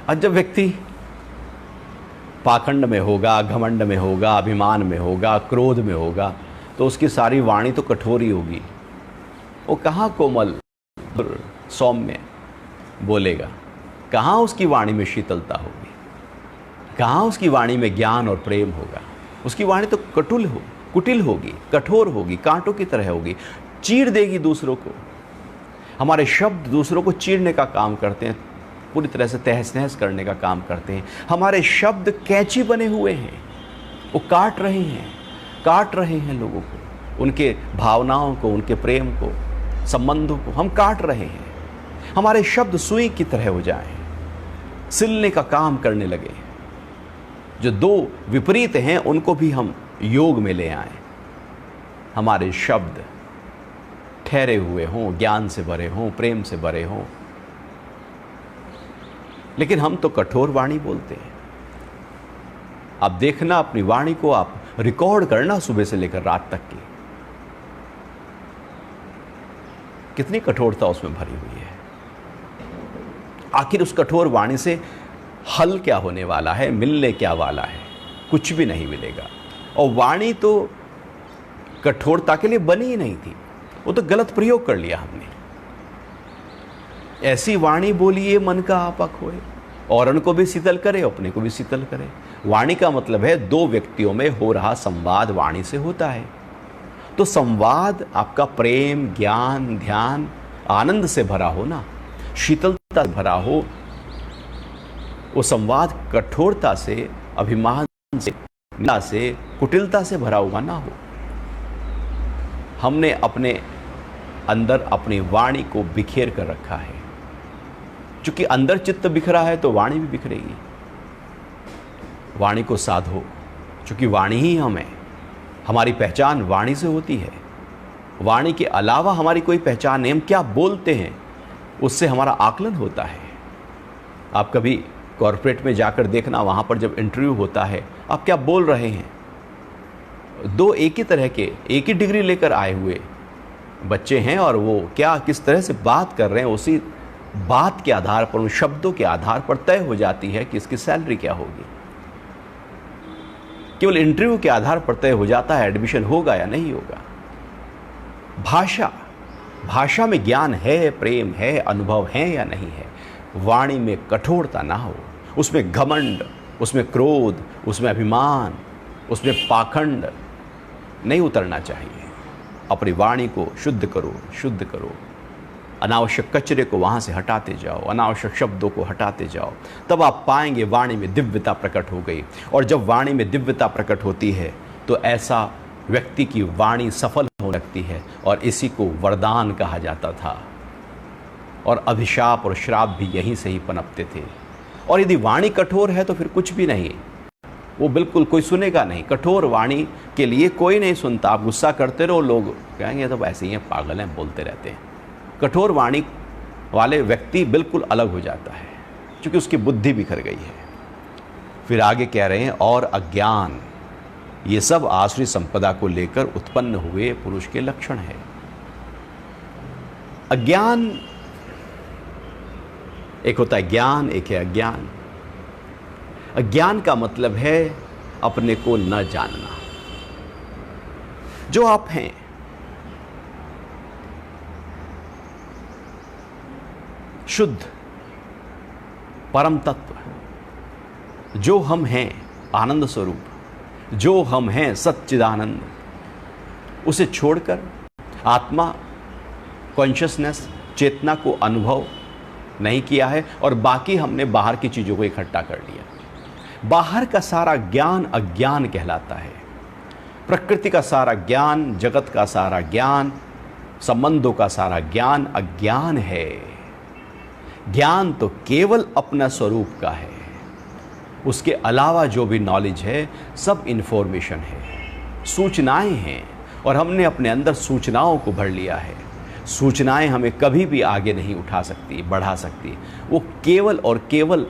अब जब व्यक्ति पाखंड में होगा, घमंड में होगा, अभिमान में होगा, क्रोध में होगा, तो उसकी सारी वाणी तो कठोर ही होगी। वो कहाँ कोमल सौम्य बोलेगा, कहाँ उसकी वाणी में शीतलता होगी, कहाँ उसकी वाणी में ज्ञान और प्रेम होगा। उसकी वाणी तो कुटिल होगी, कठोर होगी, कांटों की तरह होगी, चीर देगी दूसरों को। हमारे शब्द दूसरों को चीरने का काम करते हैं, पूरी तरह से तहस नहस करने का काम करते हैं। हमारे शब्द कैंची बने हुए हैं, वो काट रहे हैं लोगों को, उनके भावनाओं को, उनके प्रेम को, संबंधों को हम काट रहे हैं। हमारे शब्द सुई की तरह हो जाएं, सिलने का काम करने लगे। जो दो विपरीत हैं उनको भी हम योग में ले आए। हमारे शब्द ठहरे हुए हों, ज्ञान से भरे हों, प्रेम से भरे हों। लेकिन हम तो कठोर वाणी बोलते हैं। आप देखना, अपनी वाणी को आप रिकॉर्ड करना सुबह से लेकर रात तक की, कितनी कठोरता उसमें भरी हुई है। आखिर उस कठोर वाणी से हल क्या होने वाला है, मिलने क्या वाला है? कुछ भी नहीं मिलेगा। और वाणी तो कठोरता के लिए बनी ही नहीं थी, वो तो गलत प्रयोग कर लिया हमने। ऐसी वाणी बोलिए मन का आपक होए, औरन को भी शीतल करे, अपने को भी शीतल करे। वाणी का मतलब है दो व्यक्तियों में हो रहा संवाद वाणी से होता है। तो संवाद आपका प्रेम, ज्ञान, ध्यान, आनंद से भरा हो ना, शीतलता से भरा हो, वो संवाद कठोरता से, अभिमान से, निंदा से, कुटिलता से भरा हुआ ना हो। हमने अपने अंदर अपनी वाणी को बिखेर कर रखा है। चूंकि अंदर चित्त बिखरा है तो वाणी भी बिखरेगी। वाणी को साधो, चूंकि वाणी ही हम है। हमारी पहचान वाणी से होती है। वाणी के अलावा हमारी कोई पहचान नहीं। हम क्या बोलते हैं उससे हमारा आकलन होता है। आप कभी कॉर्पोरेट में जाकर देखना, वहाँ पर जब इंटरव्यू होता है, आप क्या बोल रहे हैं। दो एक ही तरह के, एक ही डिग्री लेकर आए हुए बच्चे हैं और वो क्या किस तरह से बात कर रहे हैं, उसी बात के आधार पर, उन शब्दों के आधार पर तय हो जाती है कि इसकी सैलरी क्या होगी। केवल इंटरव्यू के आधार पर तय हो जाता है एडमिशन होगा या नहीं होगा। भाषा में ज्ञान है, प्रेम है, अनुभव है या नहीं है। वाणी में कठोरता ना हो, उसमें घमंड, उसमें क्रोध, उसमें अभिमान, उसमें पाखंड नहीं उतरना चाहिए। अपनी वाणी को शुद्ध करो। अनावश्यक कचरे को वहाँ से हटाते जाओ, अनावश्यक शब्दों को हटाते जाओ। तब आप पाएंगे वाणी में दिव्यता प्रकट हो गई। और जब वाणी में दिव्यता प्रकट होती है तो ऐसा व्यक्ति की वाणी सफल हो लगती है, और इसी को वरदान कहा जाता था। और अभिशाप और श्राप भी यहीं से ही पनपते थे। और यदि वाणी कठोर है तो फिर कुछ भी नहीं, वो बिल्कुल कोई सुनेगा नहीं। कठोर वाणी के लिए कोई नहीं सुनता। आप गुस्सा करते रहो, लोग कहेंगे तो ऐसे ही हैं, पागल हैं, बोलते रहते हैं। कठोर वाणी वाले व्यक्ति बिल्कुल अलग हो जाता है, क्योंकि उसकी बुद्धि बिखर गई है। फिर आगे कह रहे हैं, और अज्ञान, ये सब आसुरी संपदा को लेकर उत्पन्न हुए पुरुष के लक्षण है। अज्ञान, एक होता है ज्ञान, एक है अज्ञान। अज्ञान का मतलब है अपने को न जानना। जो आप हैं, शुद्ध परम तत्व, जो हम हैं आनंद स्वरूप, जो हम हैं सच्चिदानंद, उसे छोड़कर आत्मा, कॉन्शियसनेस, चेतना को अनुभव नहीं किया है, और बाकी हमने बाहर की चीज़ों को इकट्ठा कर लिया। बाहर का सारा ज्ञान अज्ञान कहलाता है। प्रकृति का सारा ज्ञान, जगत का सारा ज्ञान, संबंधों का सारा ज्ञान अज्ञान है। ज्ञान तो केवल अपना स्वरूप का है। उसके अलावा जो भी नॉलेज है सब इंफॉर्मेशन है, सूचनाएं हैं, और हमने अपने अंदर सूचनाओं को भर लिया है। सूचनाएं हमें कभी भी आगे नहीं उठा सकती, बढ़ा सकती। वो केवल और केवल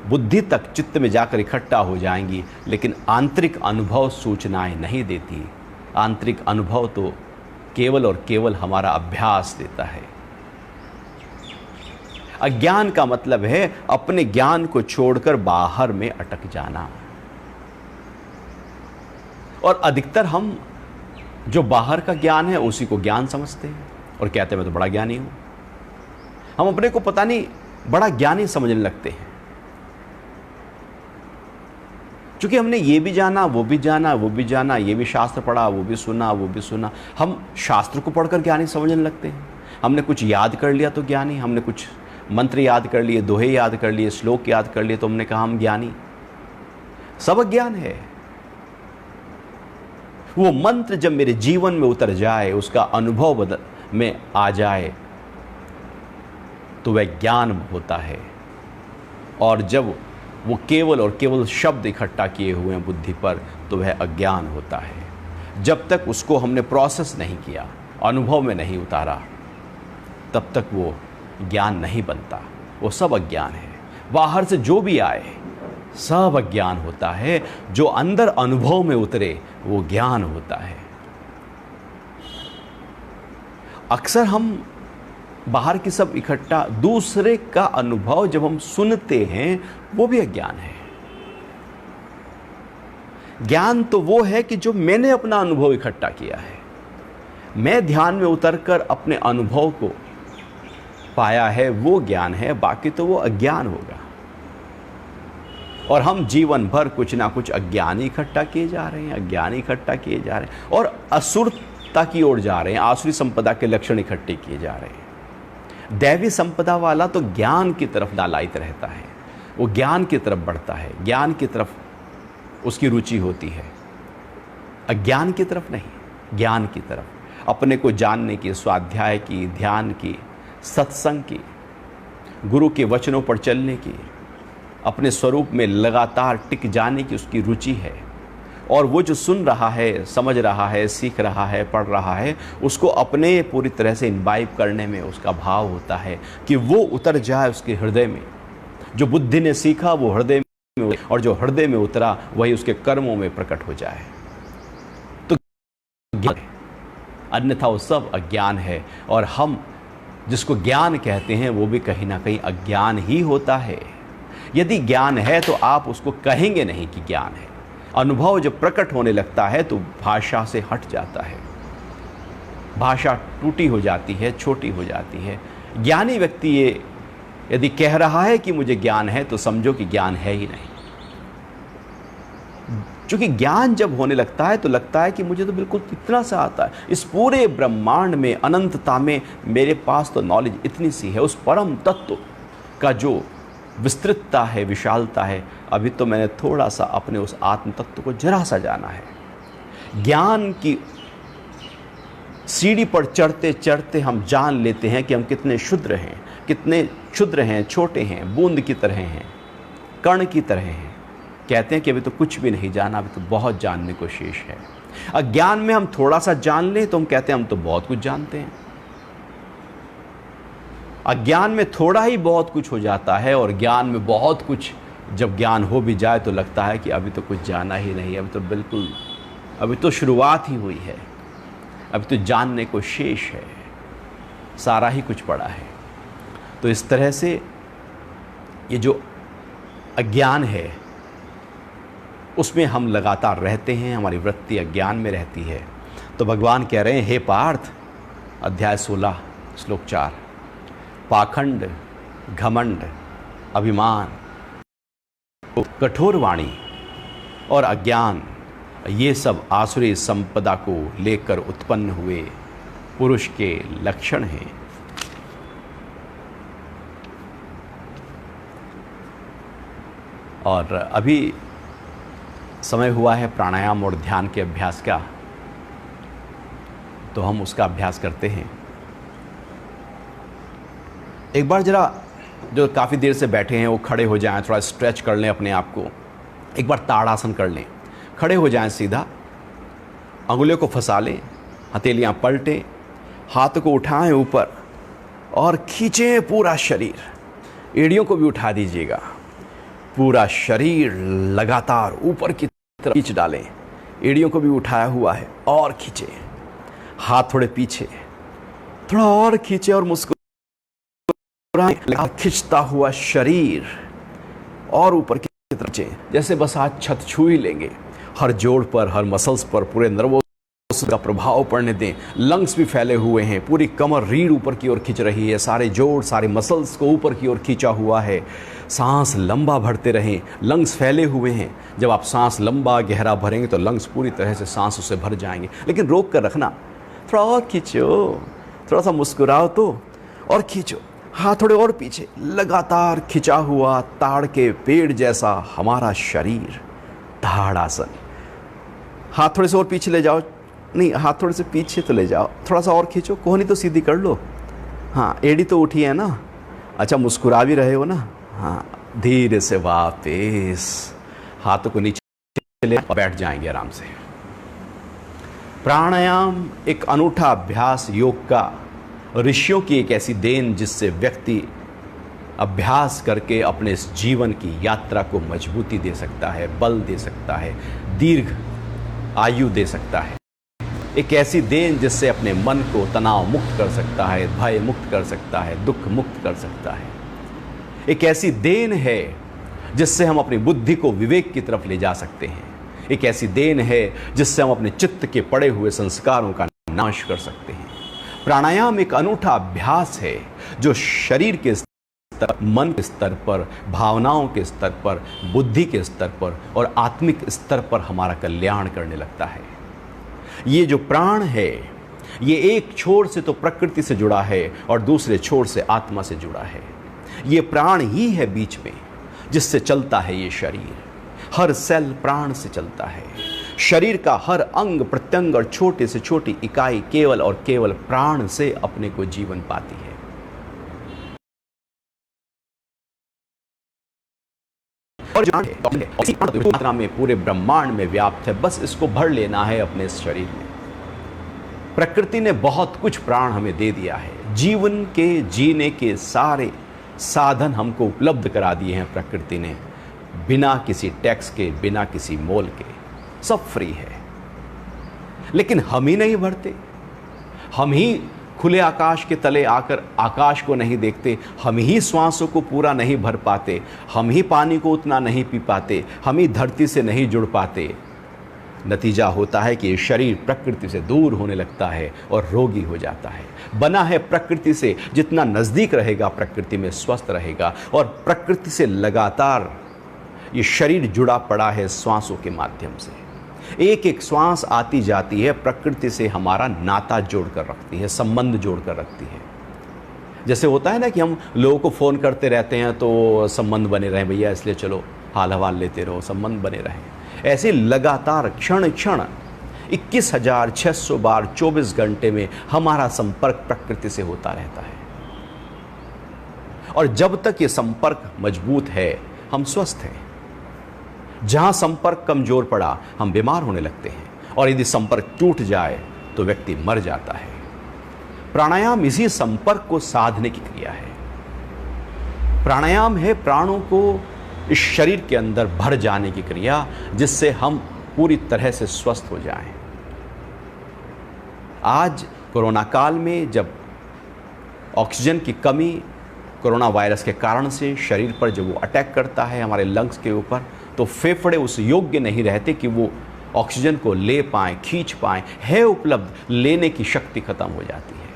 बुद्धि तक, चित्त में जाकर इकट्ठा हो जाएंगी, लेकिन आंतरिक अनुभव सूचनाएं नहीं देती। आंतरिक अनुभव तो केवल और केवल हमारा अभ्यास देता है। अज्ञान का मतलब है अपने ज्ञान को छोड़कर बाहर में अटक जाना। और अधिकतर हम जो बाहर का ज्ञान है उसी को ज्ञान समझते हैं और कहते हैं मैं तो बड़ा ज्ञानी हूं। हम अपने को पता नहीं बड़ा ज्ञानी समझने लगते हैं, क्योंकि हमने ये भी जाना, वो भी जाना, वो भी जाना, ये भी शास्त्र पढ़ा, वो भी सुना, वो भी सुना। हम शास्त्र को पढ़कर ज्ञानी समझने लगते हैं। हमने कुछ याद कर लिया तो ज्ञानी, हमने कुछ मंत्र याद कर लिए, दोहे याद कर लिए, श्लोक याद कर लिए तो हमने कहा हम ज्ञानी। सब अज्ञान है। वो मंत्र जब मेरे जीवन में उतर जाए, उसका अनुभव बदल में आ जाए तो वह ज्ञान होता है। और जब वो केवल और केवल शब्द इकट्ठा किए हुए हैं बुद्धि पर तो वह अज्ञान होता है। जब तक उसको हमने प्रोसेस नहीं किया, अनुभव में नहीं उतारा, तब तक वो ज्ञान नहीं बनता। वो सब अज्ञान है। बाहर से जो भी आए सब अज्ञान होता है। जो अंदर अनुभव में उतरे वो ज्ञान होता है। अक्सर हम बाहर की सब इकट्ठा, दूसरे का अनुभव जब हम सुनते हैं वो भी अज्ञान है। ज्ञान तो वो है कि जो मैंने अपना अनुभव इकट्ठा किया है, मैं ध्यान में उतरकर अपने अनुभव को पाया है, वो ज्ञान है। बाकी तो वो अज्ञान होगा। और हम जीवन भर कुछ ना कुछ अज्ञान इकट्ठा किए जा रहे हैं, अज्ञान इकट्ठा किए जा रहे हैं और असुरता की ओर जा रहे हैं। आसुरी संपदा के लक्षण इकट्ठे किए जा रहे हैं। दैवी संपदा वाला तो ज्ञान की तरफ लालायित रहता है। वो ज्ञान की तरफ बढ़ता है, ज्ञान की तरफ उसकी रुचि होती है, अज्ञान की तरफ नहीं, ज्ञान की तरफ, अपने को जानने की, स्वाध्याय की, ध्यान की, सत्संग की, गुरु के वचनों पर चलने की, अपने स्वरूप में लगातार टिक जाने की उसकी रुचि है। और वो जो सुन रहा है, समझ रहा है, सीख रहा है, पढ़ रहा है, उसको अपने पूरी तरह से इम्बाइब करने में उसका भाव होता है कि वो उतर जाए उसके हृदय में। जो बुद्धि ने सीखा वो हृदय में, और जो हृदय में उतरा वही उसके कर्मों में प्रकट हो जाए। तो अन्यथा वो सब अज्ञान है, और हम जिसको ज्ञान कहते हैं वो भी कहीं ना कहीं अज्ञान ही होता है। यदि ज्ञान है तो आप उसको कहेंगे नहीं कि ज्ञान है। अनुभव जब प्रकट होने लगता है तो भाषा से हट जाता है, भाषा टूटी हो जाती है, छोटी हो जाती है। ज्ञानी व्यक्ति ये यदि कह रहा है कि मुझे ज्ञान है तो समझो कि ज्ञान है ही नहीं। क्योंकि ज्ञान जब होने लगता है तो लगता है कि मुझे तो बिल्कुल इतना सा आता है, इस पूरे ब्रह्मांड में, अनंतता में मेरे पास तो नॉलेज इतनी सी है। उस परम तत्व का जो विस्तृतता है, विशालता है, अभी तो मैंने थोड़ा सा अपने उस आत्म तत्व को जरा सा जाना है। ज्ञान की सीढ़ी पर चढ़ते चढ़ते हम जान लेते हैं कि हम कितने क्षुद्र हैं, कितने क्षुद्र हैं, छोटे हैं, बूंद की तरह हैं, कण की तरह हैं। कहते हैं कि अभी तो कुछ भी नहीं जाना, अभी तो बहुत जानने को शेष है। अज्ञान में हम थोड़ा सा जान लें तो हम कहते हैं हम तो बहुत कुछ जानते हैं। अज्ञान में थोड़ा ही बहुत कुछ हो जाता है, और ज्ञान में बहुत कुछ जब ज्ञान हो भी जाए तो लगता है कि अभी तो कुछ जाना ही नहीं, अभी तो बिल्कुल, अभी तो शुरुआत ही हुई है, अभी तो जानने को शेष है, सारा ही कुछ पड़ा है। तो इस तरह से ये जो अज्ञान है उसमें हम लगातार रहते हैं, हमारी वृत्ति अज्ञान में रहती है। तो भगवान कह रहे हैं, हे पार्थ, अध्याय 16 श्लोक 4, पाखंड, घमंड, अभिमान, कठोर वाणी और अज्ञान, ये सब आसुरी संपदा को लेकर उत्पन्न हुए पुरुष के लक्षण हैं। और अभी समय हुआ है प्राणायाम और ध्यान के अभ्यास का, तो हम उसका अभ्यास करते हैं। एक बार जरा जो काफ़ी देर से बैठे हैं वो खड़े हो जाएं, थोड़ा स्ट्रेच कर लें अपने आप को। एक बार ताड़ासन कर लें, खड़े हो जाएं सीधा, अंगुलियों को फंसा लें, हथेलियां पलटें, हाथ को उठाएं ऊपर और खींचें पूरा शरीर। एड़ियों को भी उठा दीजिएगा, पूरा शरीर लगातार ऊपर की तरफ खींच डालें। एड़ियों को भी उठाया हुआ है और खींचें, हाथ थोड़े पीछे, थोड़ा और खींचे और मुस्कुराएं। खिंचता हुआ शरीर और ऊपर की तरफ खींचें, जैसे बस आज छत छू ही लेंगे। हर जोड़ पर, हर मसल्स पर पूरे नर्वों का प्रभाव पड़ने दें। लंग्स भी फैले हुए हैं, पूरी कमर, रीढ़ ऊपर की ओर खींच रही है, सारे जोड़, सारे मसल्स को ऊपर की ओर खींचा हुआ है। सांस लंबा भरते रहें, लंग्स फैले हुए हैं। जब आप सांस लंबा गहरा भरेंगे तो लंग्स पूरी तरह से सांसों से भर जाएंगे, लेकिन रोक कर रखना। थोड़ा और खींचो, थोड़ा सा मुस्कुराओ तो, और खींचो, हाथ थोड़े और पीछे। लगातार खिंचा हुआ ताड़ के पेड़ जैसा हमारा शरीर, ताड़ासन। हाथ थोड़े से और पीछे ले जाओ, नहीं, हाथ थोड़े से पीछे तो ले जाओ, थोड़ा सा और खींचो, कोहनी तो सीधी कर लो। हाँ, एड़ी तो उठी है ना, अच्छा मुस्कुरा भी रहे हो ना। हाँ, धीरे से वापस हाथों को नीचे ले, बैठ जाएंगे आराम से। प्राणायाम एक अनूठा अभ्यास, योग का, ऋषियों की एक ऐसी देन जिससे व्यक्ति अभ्यास करके अपने इस जीवन की यात्रा को मजबूती दे सकता है, बल दे सकता है, दीर्घ आयु दे सकता है। एक ऐसी देन जिससे अपने मन को तनाव मुक्त कर सकता है, भय मुक्त कर सकता है, दुख मुक्त कर सकता है। एक ऐसी देन है जिससे हम अपनी बुद्धि को विवेक की तरफ ले जा सकते हैं। एक ऐसी देन है जिससे हम अपने चित्त के पड़े हुए संस्कारों का नाश कर सकते हैं। प्राणायाम एक अनूठा अभ्यास है जो शरीर के स्तर, मन के स्तर पर, भावनाओं के स्तर पर, बुद्धि के स्तर पर और आत्मिक स्तर पर हमारा कल्याण करने लगता है। ये जो प्राण है, ये एक छोर से तो प्रकृति से जुड़ा है और दूसरे छोर से आत्मा से जुड़ा है। ये प्राण ही है बीच में, जिससे चलता है ये शरीर। हर सेल प्राण से चलता है। शरीर का हर अंग प्रत्यंग और छोटे से छोटी इकाई केवल और केवल प्राण से अपने को जीवन पाती है। और मात्रा में पूरे ब्रह्मांड में व्याप्त है, बस इसको भर लेना है अपने इस शरीर में। प्रकृति ने बहुत कुछ प्राण हमें दे दिया है। जीवन के जीने के सारे साधन हमको उपलब्ध करा दिए हैं प्रकृति ने, बिना किसी टैक्स के, बिना किसी मोल के, सब फ्री है। लेकिन हम ही नहीं भरते, हम ही खुले आकाश के तले आकर आकाश को नहीं देखते, हम ही श्वासों को पूरा नहीं भर पाते, हम ही पानी को उतना नहीं पी पाते, हम ही धरती से नहीं जुड़ पाते। नतीजा होता है कि ये शरीर प्रकृति से दूर होने लगता है और रोगी हो जाता है। बना है प्रकृति से, जितना नज़दीक रहेगा प्रकृति में स्वस्थ रहेगा। और प्रकृति से लगातार ये शरीर जुड़ा पड़ा है श्वासों के माध्यम से। एक एक श्वास आती जाती है, प्रकृति से हमारा नाता जोड़ कर रखती है, संबंध जोड़ कर रखती है। जैसे होता है ना कि हम लोगों को फ़ोन करते रहते हैं तो संबंध बने रहे भैया, इसलिए चलो हाल हवाल लेते रहो, संबंध बने रहे। ऐसे लगातार क्षण क्षण 21,600 बार 24 घंटे में हमारा संपर्क प्रकृति से होता रहता है। और जब तक ये संपर्क मजबूत है हम स्वस्थ हैं। जहां संपर्क कमजोर पड़ा हम बीमार होने लगते हैं, और यदि संपर्क टूट जाए तो व्यक्ति मर जाता है। प्राणायाम इसी संपर्क को साधने की क्रिया है। प्राणायाम है प्राणों को इस शरीर के अंदर भर जाने की क्रिया, जिससे हम पूरी तरह से स्वस्थ हो जाएं। आज कोरोना काल में जब ऑक्सीजन की कमी कोरोना वायरस के कारण से शरीर पर जब वो अटैक करता है हमारे लंग्स के ऊपर, तो फेफड़े उस योग्य नहीं रहते कि वो ऑक्सीजन को ले पाएं, खींच पाएं। है उपलब्ध, लेने की शक्ति खत्म हो जाती है।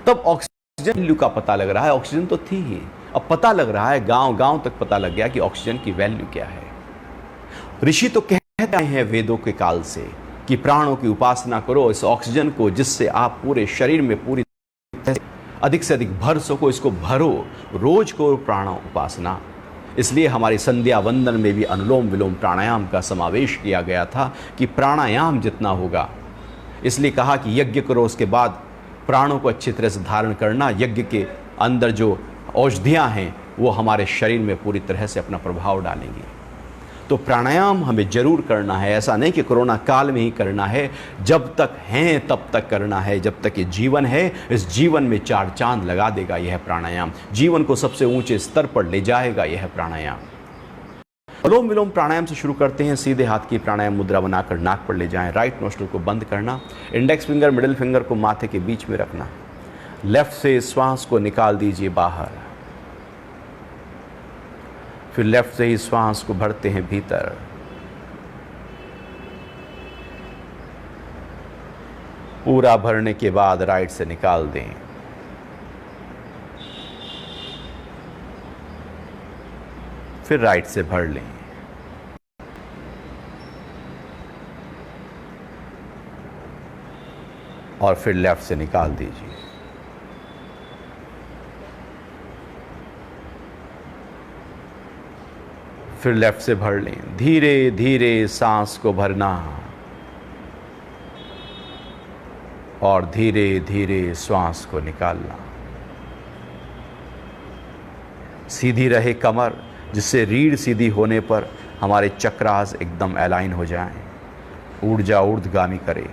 तब ऑक्सीजन वैल्यू का पता लग रहा है। ऑक्सीजन तो थी ही, अब पता लग रहा है, गांव गांव तक पता लग गया कि ऑक्सीजन की वैल्यू क्या है। ऋषि तो कहते हैं वेदों के काल से कि प्राणों की उपासना करो, इस ऑक्सीजन को, जिससे आप पूरे शरीर में पूरी अधिक से अधिक भर सको, इसको भरो, रोज करो प्राण उपासना। इसलिए हमारी संध्या वंदन में भी अनुलोम विलोम प्राणायाम का समावेश किया गया था कि प्राणायाम जितना होगा, इसलिए कहा कि यज्ञ करो, उसके बाद प्राणों को अच्छी तरह से धारण करना। यज्ञ के अंदर जो औषधियाँ हैं वो हमारे शरीर में पूरी तरह से अपना प्रभाव डालेंगी। तो प्राणायाम हमें जरूर करना है। ऐसा नहीं कि कोरोना काल में ही करना है, जब तक हैं तब तक करना है। जब तक ये जीवन है, इस जीवन में चार चांद लगा देगा यह प्राणायाम। जीवन को सबसे ऊंचे स्तर पर ले जाएगा यह प्राणायाम। अनुलोम विलोम प्राणायाम से शुरू करते हैं। सीधे हाथ की प्राणायाम मुद्रा बनाकर नाक पर ले जाएं। राइट नोस्ट्रिल को बंद करना, इंडेक्स फिंगर मिडिल फिंगर को माथे के बीच में रखना। लेफ्ट से श्वास को निकाल दीजिए बाहर, फिर लेफ्ट से ही श्वास को भरते हैं भीतर। पूरा भरने के बाद राइट से निकाल दें। फिर राइट से भर लें। और फिर लेफ्ट से निकाल दीजिए। फिर लेफ्ट से भर लें। धीरे धीरे सांस को भरना और धीरे धीरे श्वास को निकालना। सीधी रहे कमर, जिससे रीढ़ सीधी होने पर हमारे चक्रास एकदम अलाइन हो जाएं, ऊर्जा ऊर्ध्वगामी करे।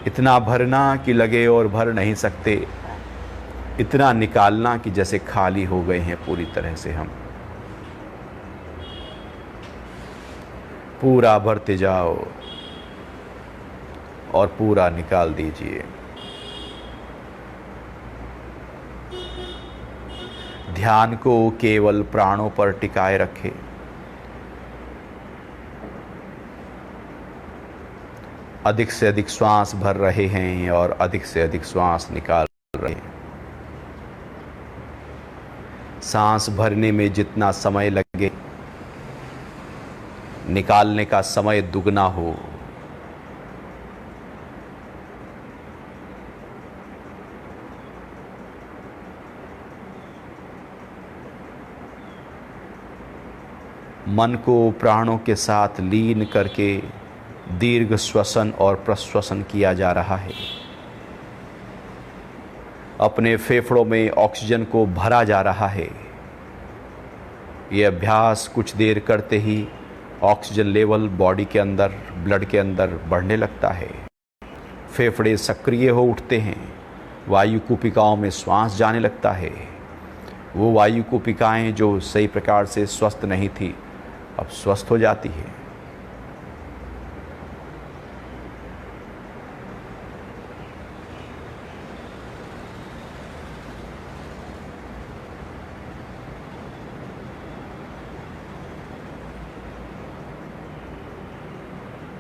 इतना भरना कि लगे और भर नहीं सकते, इतना निकालना कि जैसे खाली हो गए हैं पूरी तरह से हम। पूरा भरते जाओ और पूरा निकाल दीजिए। ध्यान को केवल प्राणों पर टिकाए रखें। अधिक से अधिक श्वास भर रहे हैं और अधिक से अधिक श्वास निकाल रहे हैं। सांस भरने में जितना समय लगे, निकालने का समय दुगना हो। मन को प्राणों के साथ लीन करके दीर्घ श्वसन और प्रश्वसन किया जा रहा है। अपने फेफड़ों में ऑक्सीजन को भरा जा रहा है। ये अभ्यास कुछ देर करते ही ऑक्सीजन लेवल बॉडी के अंदर, ब्लड के अंदर बढ़ने लगता है। फेफड़े सक्रिय हो उठते हैं। वायु कूपिकाओं में श्वास जाने लगता है। वो वायु कूपिकाएं जो सही प्रकार से स्वस्थ नहीं थी, अब स्वस्थ हो जाती है।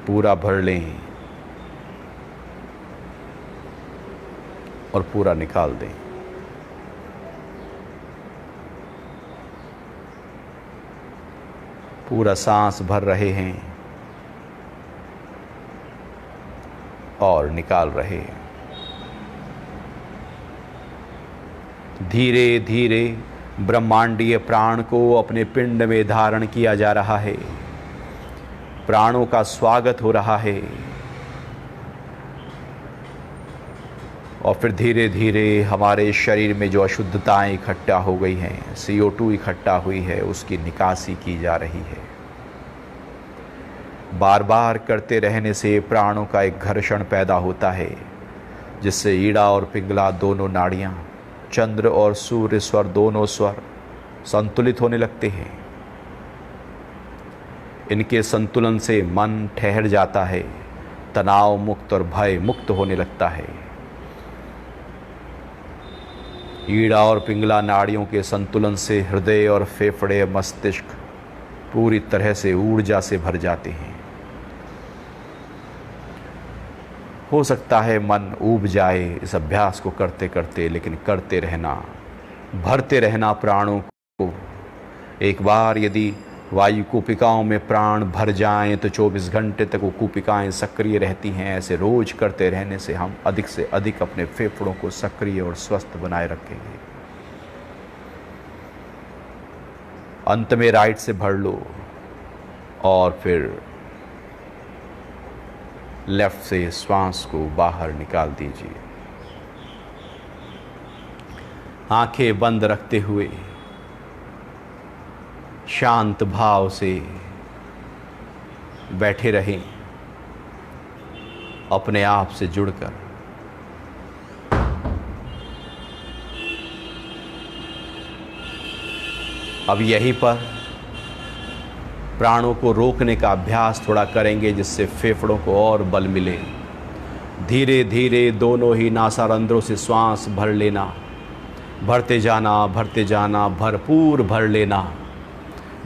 पूरा भर लें और पूरा निकाल दें। पूरा सांस भर रहे हैं और निकाल रहे हैं। धीरे धीरे ब्रह्मांडीय प्राण को अपने पिंड में धारण किया जा रहा है। प्राणों का स्वागत हो रहा है और फिर धीरे धीरे हमारे शरीर में जो अशुद्धताएं इकट्ठा हो गई हैं, CO2 इकट्ठा हुई है, उसकी निकासी की जा रही है। बार बार करते रहने से प्राणों का एक घर्षण पैदा होता है, जिससे ईड़ा और पिंगला दोनों नाड़ियां, चंद्र और सूर्य स्वर दोनों स्वर संतुलित होने लगते हैं। इनके संतुलन से मन ठहर जाता है, तनाव मुक्त और भय मुक्त होने लगता है। ईड़ा और पिंगला नाड़ियों के संतुलन से हृदय और फेफड़े, मस्तिष्क पूरी तरह से ऊर्जा से भर जाते हैं। हो सकता है मन ऊब जाए इस अभ्यास को करते करते, लेकिन करते रहना, भरते रहना प्राणों को। एक बार यदि वायु कूपिकाओं में प्राण भर जाएं तो 24 घंटे तक वो कूपिकाएं सक्रिय रहती हैं। ऐसे रोज करते रहने से हम अधिक से अधिक अपने फेफड़ों को सक्रिय और स्वस्थ बनाए रखेंगे। अंत में राइट से भर लो और फिर लेफ्ट से श्वास को बाहर निकाल दीजिए। आंखें बंद रखते हुए शांत भाव से बैठे रहें, अपने आप से जुड़कर। अब यहीं पर प्राणों को रोकने का अभ्यास थोड़ा करेंगे, जिससे फेफड़ों को और बल मिले। धीरे धीरे दोनों ही नासारंध्रों से श्वास भर लेना, भरते जाना, भरपूर भर लेना।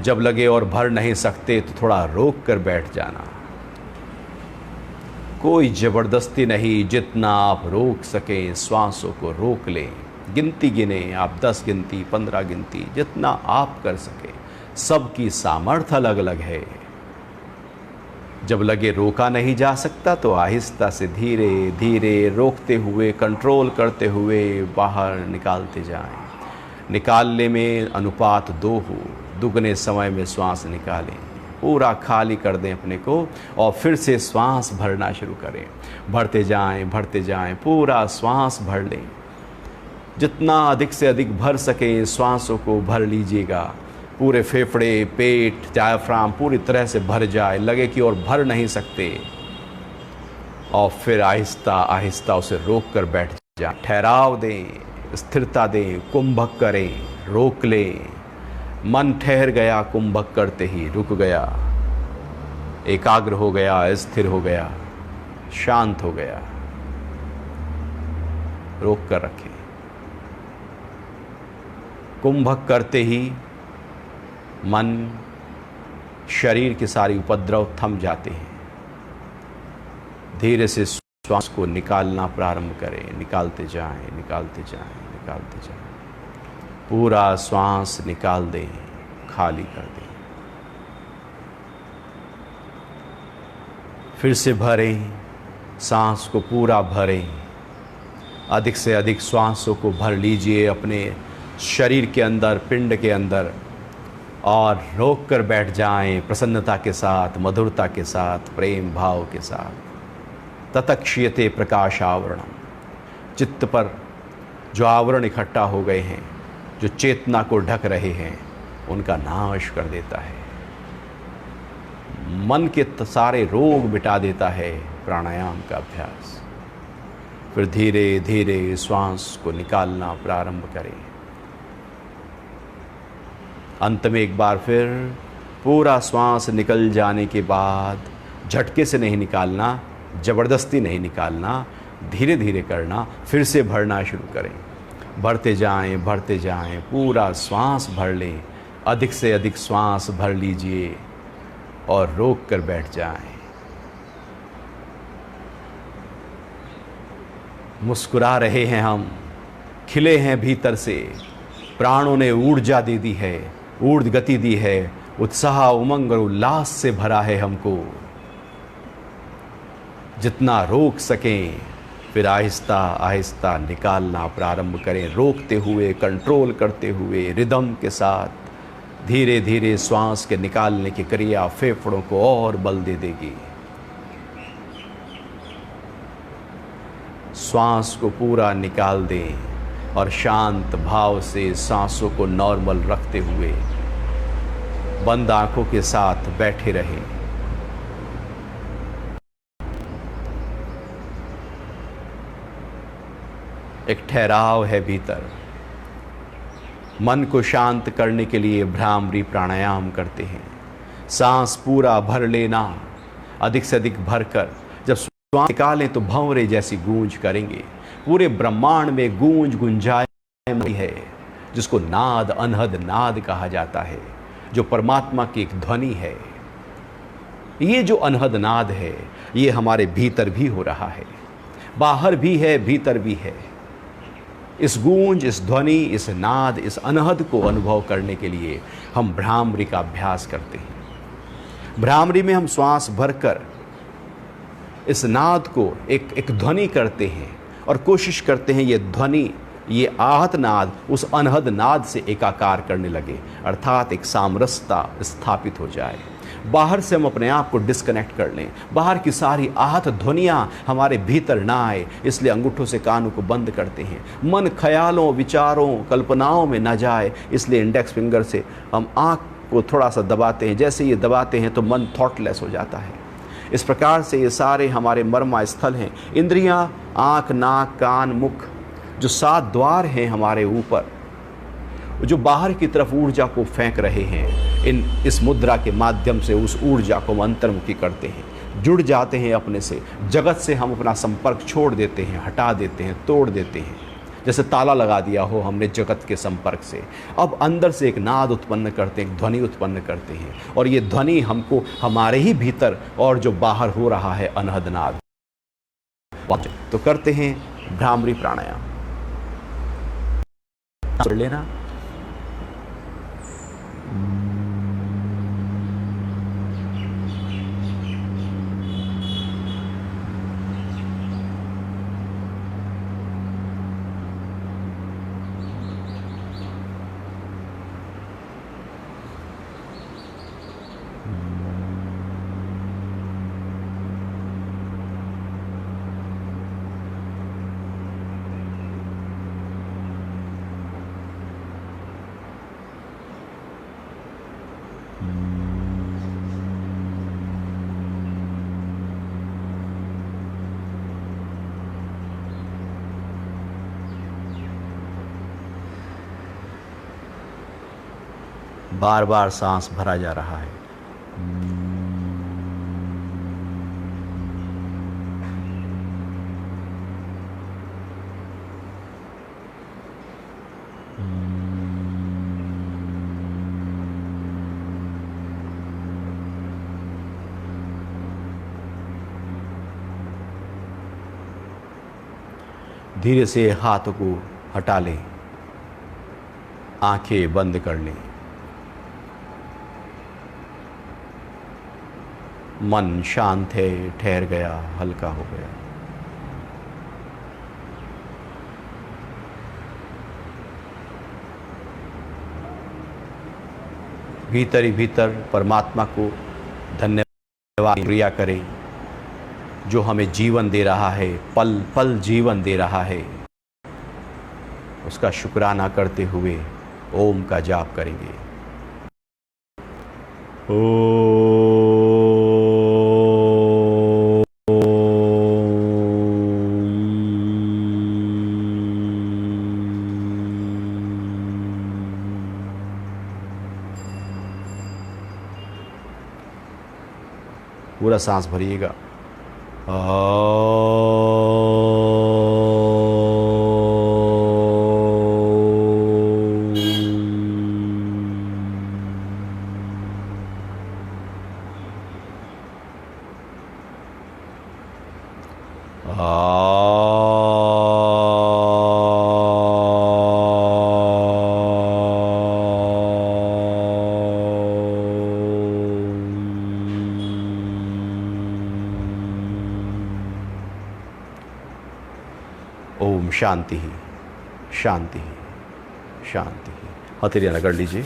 जब लगे और भर नहीं सकते तो थोड़ा रोक कर बैठ जाना। कोई ज़बरदस्ती नहीं, जितना आप रोक सकें श्वासों को रोक लें। गिनती गिने आप, 10 गिनती, 15 गिनती, जितना आप कर सकें। सबकी सामर्थ्य अलग अलग है। जब लगे रोका नहीं जा सकता तो आहिस्ता से धीरे धीरे रोकते हुए, कंट्रोल करते हुए बाहर निकालते जाएं। निकालने में अनुपात 2 हो, दुगने समय में श्वास निकालें। पूरा खाली कर दें अपने को और फिर से श्वास भरना शुरू करें। भरते जाएं, पूरा श्वास भर लें। जितना अधिक से अधिक भर सके श्वासों को भर लीजिएगा। पूरे फेफड़े, पेट, डायफ्राम पूरी तरह से भर जाए, लगे कि और भर नहीं सकते। और फिर आहिस्ता आहिस्ता उसे रोक कर बैठ जाए। ठहराव दें, स्थिरता दें, कुंभक करें, रोक लें। मन ठहर गया, कुंभक करते ही रुक गया, एकाग्र हो गया, स्थिर हो गया, शांत हो गया। रोक कर रखें। कुंभक करते ही मन, शरीर की सारी उपद्रव थम जाते हैं। धीरे से श्वास को निकालना प्रारंभ करें। निकालते जाएं, निकालते जाएं, निकालते जाएं। पूरा श्वास निकाल दें, खाली कर दें। फिर से भरें, सांस को पूरा भरें। अधिक से अधिक श्वासों को भर लीजिए अपने शरीर के अंदर, पिंड के अंदर। और रोक कर बैठ जाएं प्रसन्नता के साथ, मधुरता के साथ, प्रेम भाव के साथ। ततक्षीयते प्रकाश आवरणम, चित्त पर जो आवरण इकट्ठा हो गए हैं, जो चेतना को ढक रहे हैं, उनका नाश कर देता है। मन के सारे रोग मिटा देता है प्राणायाम का अभ्यास। फिर धीरे धीरे श्वास को निकालना प्रारंभ करें। अंत में एक बार फिर पूरा श्वास निकल जाने के बाद झटके से नहीं निकालना, ज़बरदस्ती नहीं निकालना, धीरे धीरे करना। फिर से भरना शुरू करें, भरते जाएं, पूरा श्वास भर लें, अधिक से अधिक श्वास भर लीजिए और रोक कर बैठ जाएं। मुस्कुरा रहे हैं हम, खिले हैं भीतर से, प्राणों ने ऊर्जा दे दी है, ऊर्ध गति दी है, उत्साह उमंग और उल्लास से भरा है हमको। जितना रोक सकें फिर आहिस्ता आहिस्ता निकालना प्रारंभ करें, रोकते हुए, कंट्रोल करते हुए, रिदम के साथ धीरे धीरे श्वास के निकालने की क्रिया फेफड़ों को और बल दे देगी। श्वास को पूरा निकाल दें और शांत भाव से सांसों को नॉर्मल रखते हुए बंद आंखों के साथ बैठे रहें। एक ठहराव है भीतर। मन को शांत करने के लिए भ्रामरी प्राणायाम करते हैं। सांस पूरा भर लेना, अधिक से अधिक भरकर जब श्वास निकालें तो भंवरे जैसी गूंज करेंगे। पूरे ब्रह्मांड में गूंज गुंजायमान है, जिसको नाद, अनहद नाद कहा जाता है, जो परमात्मा की एक ध्वनि है। ये जो अनहद नाद है, ये हमारे भीतर भी हो रहा है, बाहर भी है, भीतर भी है। इस गूंज, इस ध्वनि, इस नाद, इस अनहद को अनुभव करने के लिए हम भ्रामरी का अभ्यास करते हैं। भ्रामरी में हम श्वास भरकर इस नाद को एक ध्वनि करते हैं और कोशिश करते हैं ये ध्वनि, ये आहत नाद उस अनहद नाद से एकाकार करने लगे, अर्थात एक सामरसता स्थापित हो जाए। बाहर से हम अपने आप को डिस्कनेक्ट कर लें, बाहर की सारी आहत ध्वनियाँ हमारे भीतर ना आए, इसलिए अंगूठों से कानों को बंद करते हैं। मन ख्यालों, विचारों, कल्पनाओं में न जाए, इसलिए इंडेक्स फिंगर से हम आँख को थोड़ा सा दबाते हैं। जैसे ये दबाते हैं तो मन थॉटलेस हो जाता है। इस प्रकार से ये सारे हमारे मर्मा स्थल हैं। इंद्रियां, आँख, नाक, कान, मुख, जो 7 द्वार हैं हमारे ऊपर, जो बाहर की तरफ ऊर्जा को फेंक रहे हैं, इस मुद्रा के माध्यम से उस ऊर्जा को हम अंतर्मुखी करते हैं, जुड़ जाते हैं अपने से। जगत से हम अपना संपर्क छोड़ देते हैं, हटा देते हैं, तोड़ देते हैं। जैसे ताला लगा दिया हो हमने जगत के संपर्क से। अब अंदर से एक नाद उत्पन्न करते हैं, एक ध्वनि उत्पन्न करते हैं, और ये ध्वनि हमको हमारे ही भीतर और जो बाहर हो रहा है अनहद नाद, तो करते हैं भ्रामरी प्राणायाम। कर लेना। बार बार सांस भरा जा रहा है। धीरे से हाथों को हटा लें, आंखें बंद कर लें। मन शांत है, ठहर गया, हल्का हो गया। भीतर ही भीतर परमात्मा को धन्यवाद क्रिया करें जो हमें जीवन दे रहा है, पल पल जीवन दे रहा है। उसका शुक्राना करते हुए ओम का जाप करेंगे। पूरा सांस भरिएगा। ओम शांति ही शांति ही शांति ही। हथेलियाँ रगड़ लीजिए,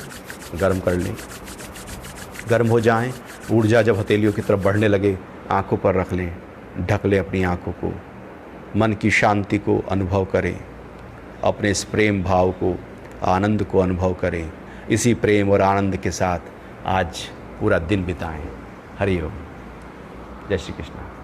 गर्म कर लें। गर्म हो जाएं, ऊर्जा जब हथेलियों की तरफ बढ़ने लगे आंखों पर रख लें, ढक लें अपनी आंखों को। मन की शांति को अनुभव करें, अपने इस प्रेम भाव को, आनंद को अनुभव करें। इसी प्रेम और आनंद के साथ आज पूरा दिन बिताएं। हरि ओम। जय श्री कृष्ण।